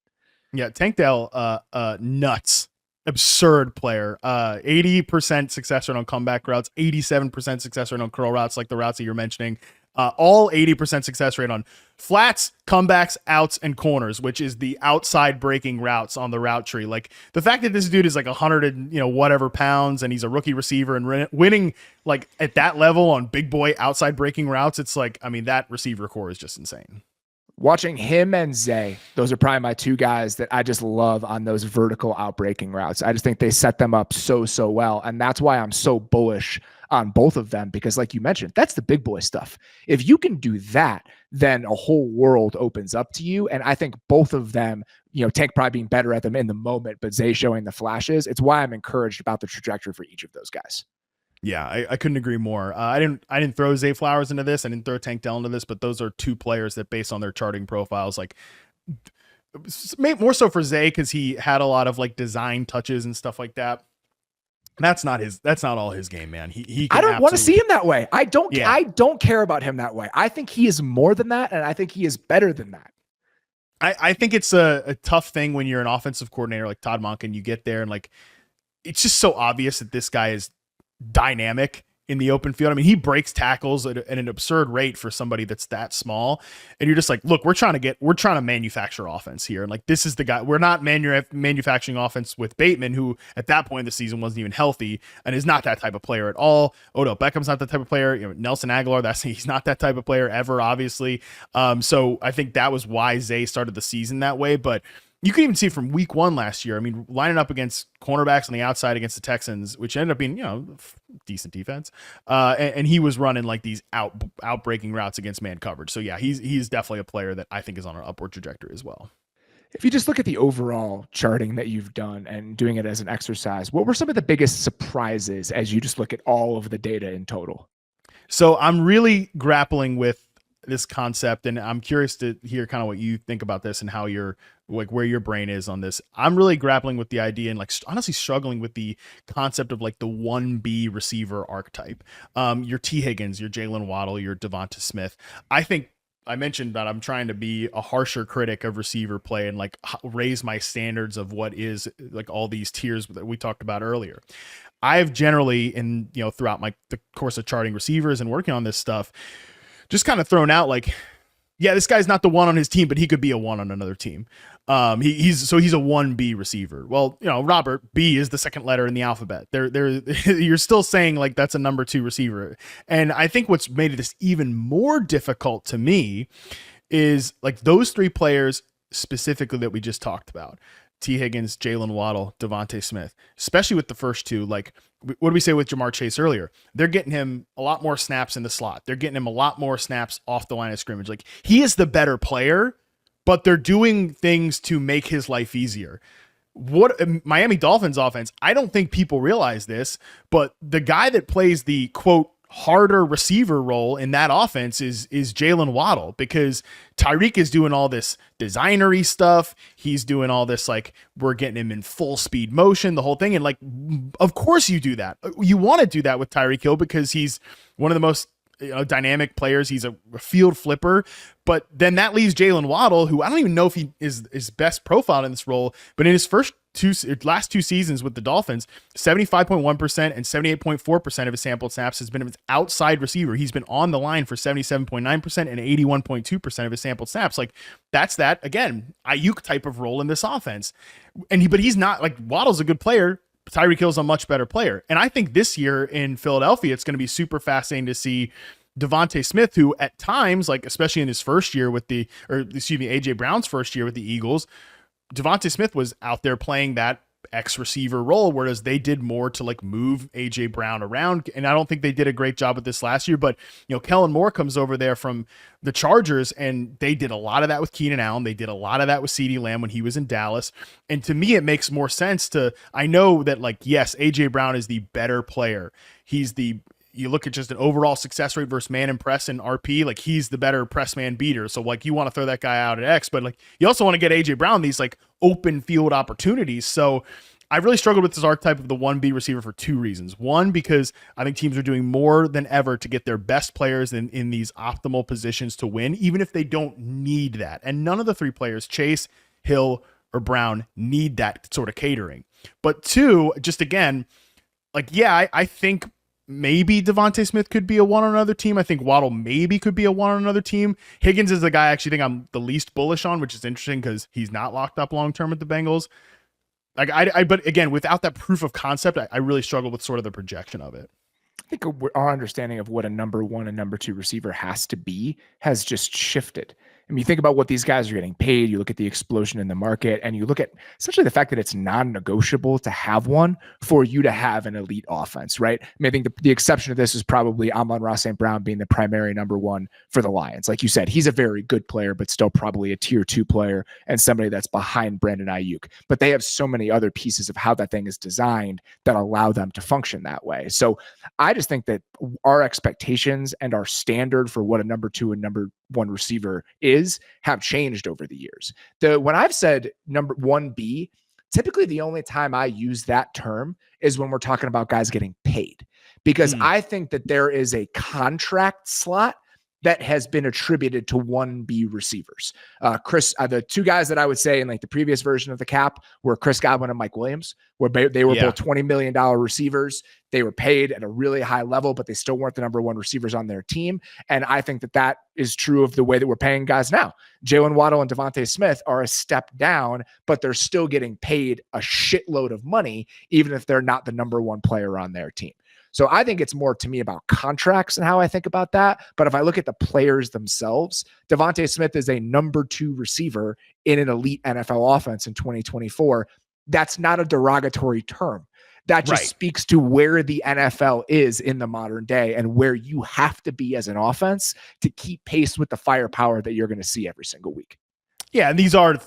Yeah, Tank Dell, nuts. absurd player. 80% success rate on comeback routes, 87% success rate on curl routes, like the routes that you're mentioning. All 80% success rate on flats, comebacks, outs, and corners, which is the outside breaking routes on the route tree. Like the fact that this dude is like 100 and whatever pounds, and he's a rookie receiver and winning like at that level on big boy outside breaking routes, it's like, I mean, that receiver core is just insane. Watching him and Zay, those are probably my two guys that I just love on those vertical outbreaking routes. I just think they set them up so well. And that's why I'm so bullish on both of them, because like you mentioned, that's the big boy stuff. If you can do that, then a whole world opens up to you. And I think both of them, Tank probably being better at them in the moment, but Zay showing the flashes. It's why I'm encouraged about the trajectory for each of those guys. Yeah, I couldn't agree more. I didn't throw Zay Flowers into this. I didn't throw Tank Dell into this, but those are two players that, based on their charting profiles, like more so for Zay because he had a lot of like design touches and stuff like that. That's not all his game, man. He I don't want to see him that way. I don't care about him that way. I think he is more than that, and I think he is better than that. I think it's a tough thing when you're an offensive coordinator like Todd Monken. You get there and like it's just so obvious that this guy is dynamic in the open field. I mean, he breaks tackles at an absurd rate for somebody that's that small. And you're just like, look, we're trying to manufacture offense here. And like, this is the guy. We're not manufacturing offense with Bateman, who at that point in the season wasn't even healthy and is not that type of player at all. Odell Beckham's not that type of player. Nelson Aguilar, he's not that type of player ever, obviously. So I think that was why Zay started the season that way. But you can even see from week 1 last year. I mean, lining up against cornerbacks on the outside against the Texans, which ended up being, decent defense. And he was running like these outbreaking routes against man coverage. So yeah, he's definitely a player that I think is on an upward trajectory as well. If you just look at the overall charting that you've done and doing it as an exercise, what were some of the biggest surprises as you just look at all of the data in total? So I'm really grappling with this concept, and I'm curious to hear kind of what you think about this and how you're like where your brain is on this. I'm really grappling with the idea and like honestly struggling with the concept of like the 1B receiver archetype. Your T Higgins, your Jalen Waddle, your DeVonta Smith. I think I mentioned that I'm trying to be a harsher critic of receiver play and like raise my standards of what is like all these tiers that we talked about earlier. I've generally, throughout the course of charting receivers and working on this stuff, just kind of thrown out like, yeah, this guy's not the one on his team, but he could be a one on another team. He's a 1B receiver. Well, Robert, B is the second letter in the alphabet. You're still saying like that's a number 2 receiver. And I think what's made this even more difficult to me is like those 3 players specifically that we just talked about. T. Higgins, Jalen Waddle, DeVonta Smith, especially with the first 2, like what did we say with Jamar Chase earlier? They're getting him a lot more snaps in the slot. They're getting him a lot more snaps off the line of scrimmage. Like he is the better player, but they're doing things to make his life easier. What Miami Dolphins offense, I don't think people realize this, but the guy that plays the quote harder receiver role in that offense is Jalen Waddle, because Tyreek is doing all this designery stuff. He's doing all this, like we're getting him in full speed motion, the whole thing. And like, of course you do that. You want to do that with Tyreek Hill because he's one of the most dynamic players. He's a field flipper, but then that leaves Jalen Waddle, who I don't even know if he is best profiled in this role, but in his last 2 seasons with the Dolphins, 75.1% and 78.4% of his sampled snaps has been of his outside receiver. He's been on the line for 77.9% and 81.2% of his sampled snaps. Like that's that, again, Aiyuk type of role in this offense. But he's not like Waddle's a good player. Tyreek Hill's a much better player. And I think this year in Philadelphia, it's going to be super fascinating to see DeVonta Smith, who at times, like especially in his first year AJ Brown's first year with the Eagles, DeVonta Smith was out there playing that X receiver role, whereas they did more to like move AJ Brown around. And I don't think they did a great job with this last year, but Kellen Moore comes over there from the Chargers and they did a lot of that with Keenan Allen. They did a lot of that with CeeDee Lamb when he was in Dallas. And to me, it makes more sense I know that like, yes, AJ Brown is the better player. You look at just an overall success rate versus man and press and RP, like he's the better press man beater. So like you want to throw that guy out at X, but like you also want to get AJ Brown these like open field opportunities. So I really struggled with this archetype of the 1B receiver for 2 reasons. One, because I think teams are doing more than ever to get their best players in these optimal positions to win, even if they don't need that. And none of the 3 players, Chase, Hill, or Brown, need that sort of catering. But two, just again, like, yeah, I think maybe DeVonta Smith could be a one on another team. I think Waddle maybe could be a one on another team. Higgins is the guy I actually think I'm the least bullish on, which is interesting because he's not locked up long term with the Bengals. Like but again, without that proof of concept, I really struggle with sort of the projection of it. I think our understanding of what a number one and number two receiver has to be has just shifted. I mean, you think about what these guys are getting paid, you look at the explosion in the market, and you look at essentially the fact that it's non-negotiable to have one for you to have an elite offense, right? I mean, I think the exception to this is probably Amon-Ra St. Brown being the primary number one for the Lions. Like you said, he's a very good player, but still probably a tier two player and somebody that's behind Brandon Aiyuk. But they have so many other pieces of how that thing is designed that allow them to function that way. So I just think that our expectations and our standard for what a number two and number one receiver is have changed over the years. When I've said number 1B, typically the only time I use that term is when we're talking about guys getting paid, because I think that there is a contract slot that has been attributed to 1B receivers. The two guys that I would say in like the previous version of the cap were Chris Godwin and Mike Williams, where they were both $20 million receivers. They were paid at a really high level, but they still weren't the number one receivers on their team. And I think that that is true of the way that we're paying guys now. Jalen Waddle and DeVonta Smith are a step down, but they're still getting paid a shitload of money, even if they're not the number one player on their team. So I think it's more to me about contracts and how I think about that. But if I look at the players themselves, DeVonta Smith is a number two receiver in an elite NFL offense in 2024. That's not a derogatory term. That just speaks to where the NFL is in the modern day and where you have to be as an offense to keep pace with the firepower that you're going to see every single week. Yeah, and these are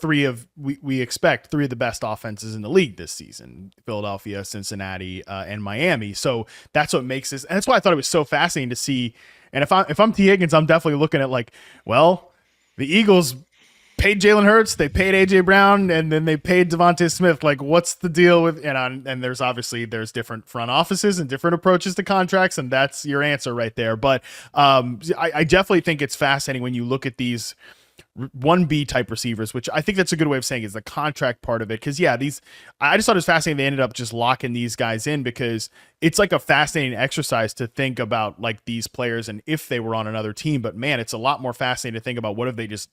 we expect three of the best offenses in the league this season: Philadelphia, Cincinnati, and Miami. So that's what makes this, and that's why I thought it was so fascinating to see. And if I'm T. Higgins, I'm definitely looking at like, well, the Eagles paid Jalen Hurts, they paid AJ Brown, and then they paid DeVonta Smith. Like, what's the deal with? And there's different front offices and different approaches to contracts, and that's your answer right there. But I definitely think it's fascinating when you look at these 1B type receivers, which I think that's a good way of saying is the contract part of it. Cause I just thought it was fascinating. They ended up just locking these guys in because it's like a fascinating exercise to think about like these players and if they were on another team, but man, it's a lot more fascinating to think about what if they just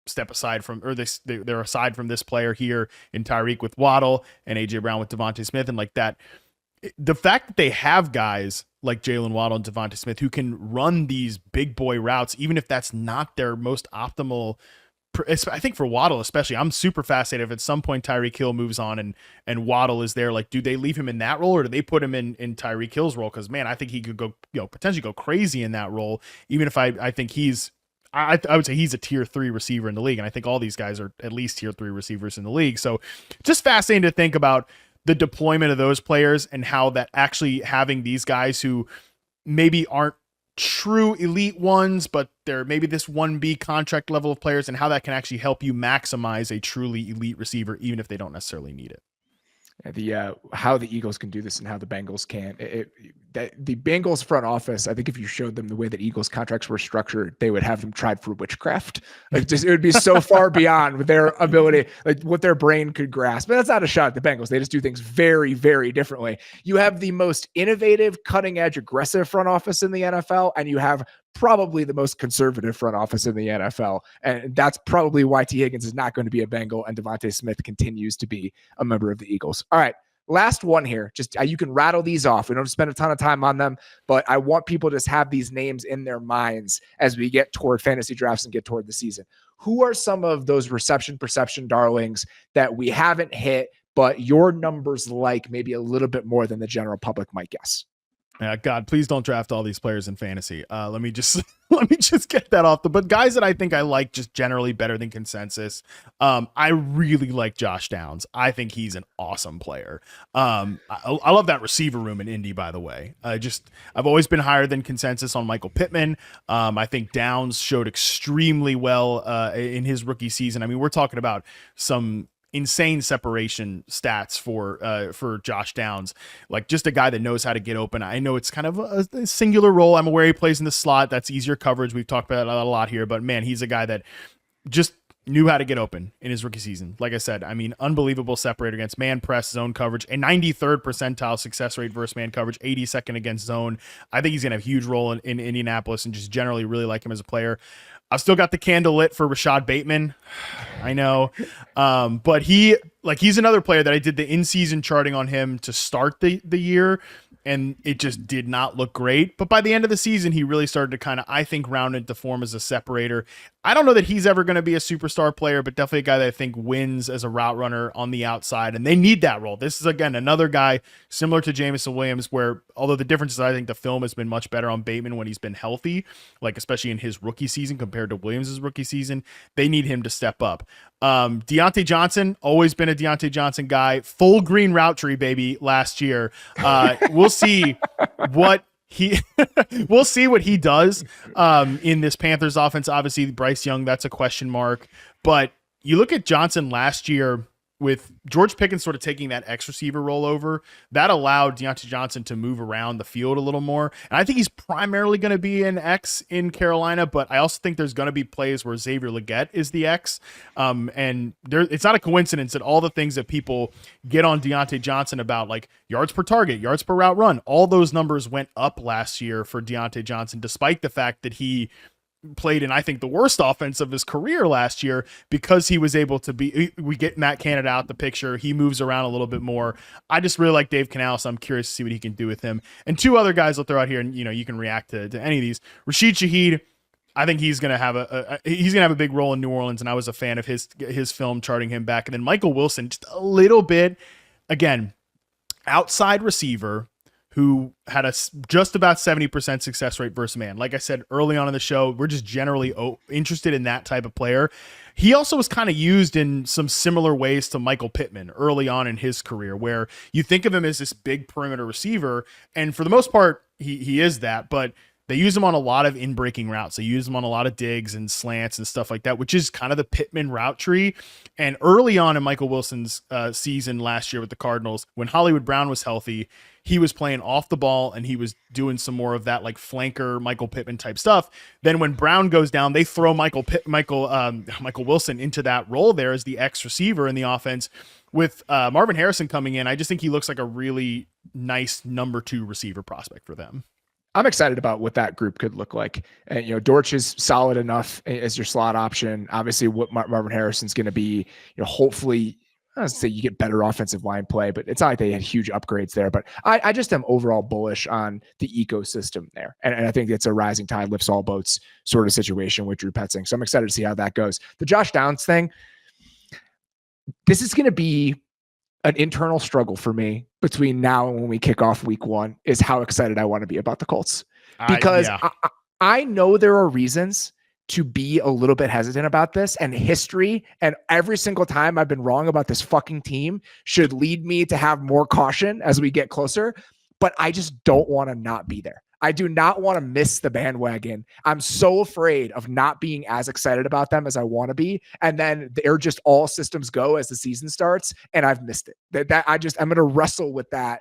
step aside from, or they're aside from this player here in Tyreek with Waddle and AJ Brown with DeVonta Smith. And like that, the fact that they have guys like Jalen Waddle and DeVonta Smith who can run these big boy routes, even if that's not their most optimal. I think for Waddle especially, I'm super fascinated if at some point Tyreek Hill moves on and Waddle is there. Like, do they leave him in that role or do they put him in Tyreek Hill's role? Because man, I think he could go, potentially go crazy in that role. Even if I think I would say he's a tier 3 receiver in the league, and I think all these guys are at least tier 3 receivers in the league. So just fascinating to think about the deployment of those players and how that actually having these guys who maybe aren't true elite ones, but they're maybe this 1B contract level of players, and how that can actually help you maximize a truly elite receiver, even if they don't necessarily need it. How the Eagles can do this and how the Bengals can't. The Bengals front office, I think if you showed them the way that Eagles contracts were structured, they would have them tried for witchcraft. Like, it would be so far beyond their ability, like what their brain could grasp. But that's not a shot at the Bengals. They just do things very, very differently. You have the most innovative, cutting edge, aggressive front office in the NFL, and you have probably the most conservative front office in the NFL. And that's probably why T. Higgins is not going to be a Bengal and DeVonta Smith continues to be a member of the Eagles. All right. Last one here. Just you can rattle these off. We don't spend a ton of time on them, but I want people to just have these names in their minds as we get toward fantasy drafts and get toward the season. Who are some of those reception perception darlings that we haven't hit, but your numbers like maybe a little bit more than the general public might guess? God, please don't draft all these players in fantasy. Let me just get that off but guys that I think I like just generally better than consensus. I really like Josh Downs. I think he's an awesome player. I love that receiver room in Indy, by the way. I've always been higher than consensus on Michael Pittman. I think Downs showed extremely well in his rookie season. I mean, we're talking about some insane separation stats for Josh Downs, like just a guy that knows how to get open. I know it's kind of a singular role. I'm aware he plays in the slot. That's easier coverage. We've talked about that a lot here, but man, he's a guy that just knew how to get open in his rookie season. Like I said, I mean, unbelievable separator against man press, zone coverage, a 93rd percentile success rate versus man coverage, 82nd against zone. I think he's going to have a huge role in Indianapolis, and just generally really like him as a player. I've still got the candle lit for Rashad Bateman. I know. But he's another player that I did the in-season charting on him to start the year, and it just did not look great. But by the end of the season, he really started to kind of, I think, round into form as a separator. I don't know that he's ever going to be a superstar player, but definitely a guy that I think wins as a route runner on the outside, and they need that role. This is, again, another guy similar to Jameson Williams, where although the difference is I think the film has been much better on Bateman when he's been healthy, like especially in his rookie season compared to Williams' rookie season, they need him to step up. Diontae Johnson, always been a Diontae Johnson guy, full green route tree, baby, last year. We'll see what we'll see what he does in this Panthers offense. Obviously, Bryce Young, that's a question mark. But you look at Johnson last year with George Pickens sort of taking that X receiver role over, that allowed Diontae Johnson to move around the field a little more. And I think he's primarily going to be an X in Carolina, but I also think there's going to be plays where Xavier Legette is the X. And it's not a coincidence that all the things that people get on Diontae Johnson about, like yards per target, yards per route run, all those numbers went up last year for Diontae Johnson, despite the fact that he played in, I think, the worst offense of his career last year, because he was able to we get Matt Canada out the picture. He moves around a little bit more. I just really like Dave Canales. So I'm curious to see what he can do with him. And two other guys I'll throw out here, and you can react to any of these. Rashid Shaheed, I think he's going to have a big role in New Orleans, and I was a fan of his film charting him back. And then Michael Wilson, just a little bit, again, outside receiver who had a just about 70% success rate versus man. Like I said early on in the show, we're just generally interested in that type of player. He also was kind of used in some similar ways to Michael Pittman early on in his career, where you think of him as this big perimeter receiver, and for the most part, he is that, but they use him on a lot of in-breaking routes. They use him on a lot of digs and slants and stuff like that, which is kind of the Pittman route tree. And early on in Michael Wilson's season last year with the Cardinals, when Hollywood Brown was healthy, he was playing off the ball and he was doing some more of that like flanker Michael Pittman type stuff. Then when Brown goes down, they throw Michael Wilson into that role there as the X receiver in the offense. With Marvin Harrison coming in, I just think he looks like a really nice number 2 receiver prospect for them. I'm excited about what that group could look like. And, Dortch is solid enough as your slot option. Obviously, what Marvin Harrison's going to be, hopefully, I don't say you get better offensive line play, but it's not like they had huge upgrades there. But I just am overall bullish on the ecosystem there. And I think it's a rising tide lifts all boats sort of situation with Drew Petzing. So I'm excited to see how that goes. The Josh Downs thing, this is going to be an internal struggle for me between now and when we kick off week 1 is how excited I want to be about the Colts, because I know there are reasons to be a little bit hesitant about this, and history and every single time I've been wrong about this fucking team should lead me to have more caution as we get closer, but I just don't want to not be there. I do not want to miss the bandwagon. I'm so afraid of not being as excited about them as I want to be. And then they're just all systems go as the season starts, and I've missed it. I'm going to wrestle with that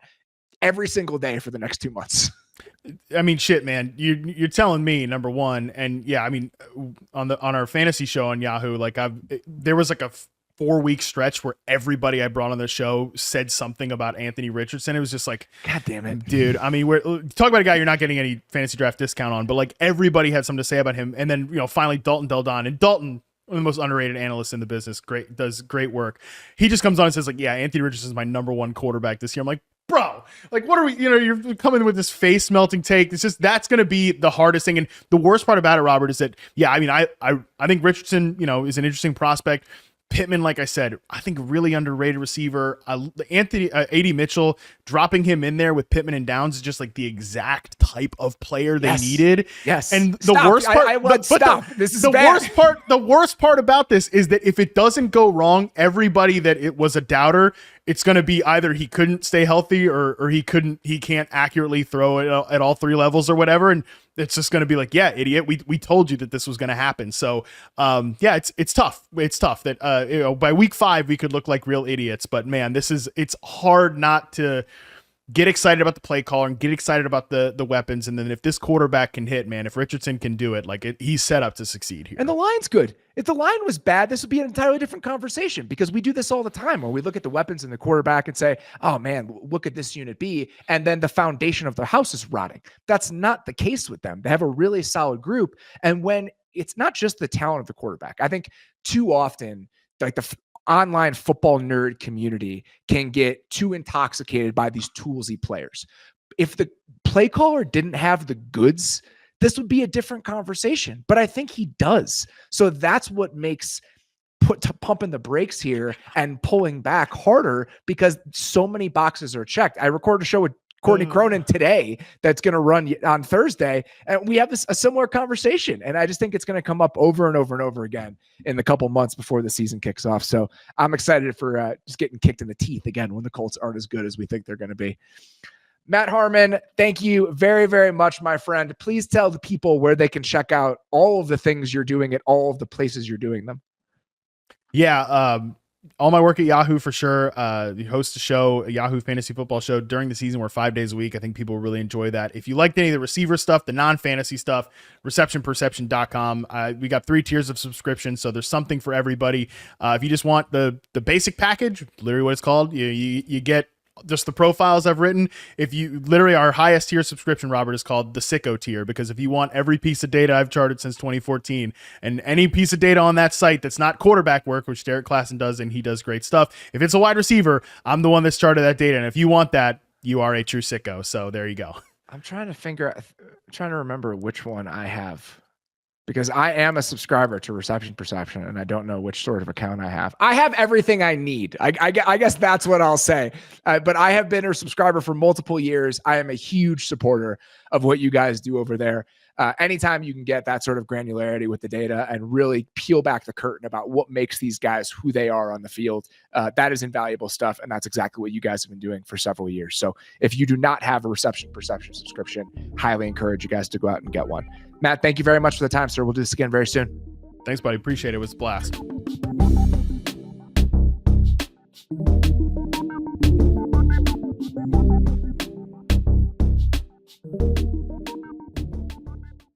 every single day for the next 2 months. I mean, shit, man, you're telling me, number one. And yeah, I mean, on our fantasy show on Yahoo, like there was like a 4-week stretch where everybody I brought on the show said something about Anthony Richardson. It was just like, God damn it, dude. I mean, we're talk about a guy you're not getting any fantasy draft discount on, but like everybody had something to say about him. And then, finally Dalton Del Don, and Dalton, one of the most underrated analysts in the business, does great work. He just comes on and says like, yeah, Anthony Richardson is my number 1 quarterback this year. I'm like, bro, like, what are we, you're coming with this face melting take. It's just, that's going to be the hardest thing. And the worst part about it, Robert, is that, yeah, I mean, I think Richardson, is an interesting prospect. Pittman, like I said, I think really underrated receiver. A.D. Mitchell, dropping him in there with Pittman and Downs is just like the exact type of player they needed. Yes. And the worst part, this is bad. The worst part about this is that if it doesn't go wrong, everybody that it was a doubter, it's going to be either he couldn't stay healthy or he can't accurately throw it at all 3 levels or whatever. And it's just going to be like, yeah, idiot. We told you that this was going to happen. So, yeah, it's tough. It's tough that, by week 5, we could look like real idiots, but man, it's hard not to get excited about the play caller and get excited about the weapons. And then if this quarterback can hit, man, if Richardson can do it, like he's set up to succeed here. And the line's good. If the line was bad, this would be an entirely different conversation, because we do this all the time where we look at the weapons and the quarterback and say, oh man, look at this unit B. And then the foundation of the house is rotting. That's not the case with them. They have a really solid group. And when it's not just the talent of the quarterback, I think too often, like the online football nerd community can get too intoxicated by these toolsy players. If the play caller didn't have the goods, this would be a different conversation, but I think he does. So that's what makes pumping the brakes here and pulling back harder, because so many boxes are checked. I recorded a show with Courtney Cronin today that's going to run on Thursday, and we have a similar conversation. And I just think it's going to come up over and over and over again in the couple months before the season kicks off. So I'm excited for just getting kicked in the teeth again when the Colts aren't as good as we think they're going to be. Matt Harmon, thank you very, very much, my friend. Please tell the people where they can check out all of the things you're doing at all of the places you're doing them. Yeah, all my work at Yahoo for sure. You host a show, a Yahoo Fantasy Football show during the season. We're 5 days a week. I think people really enjoy that. If you liked any of the receiver stuff, the non-fantasy stuff, receptionperception.com. We got 3 tiers of subscription, so there's something for everybody. If you just want the basic package, literally what it's called, you get just the profiles I've written. If you literally, our highest tier subscription, Robert, is called the sicko tier, because if you want every piece of data I've charted since 2014 and any piece of data on that site that's not quarterback work, which Derek Klassen does, and he does great stuff. If it's a wide receiver, I'm the one that started that data. And if you want that, you are a true sicko. So there you go. I'm trying to remember which one I have, because I am a subscriber to Reception Perception, and I don't know which sort of account I have. I have everything I need. I guess that's what I'll say. But I have been a subscriber for multiple years. I am a huge supporter of what you guys do over there. Anytime you can get that sort of granularity with the data and really peel back the curtain about what makes these guys who they are on the field, that is invaluable stuff. And that's exactly what you guys have been doing for several years. So if you do not have a Reception Perception subscription, highly encourage you guys to go out and get one. Matt, thank you very much for the time, sir. We'll do this again very soon. Thanks, buddy. Appreciate it. It was a blast.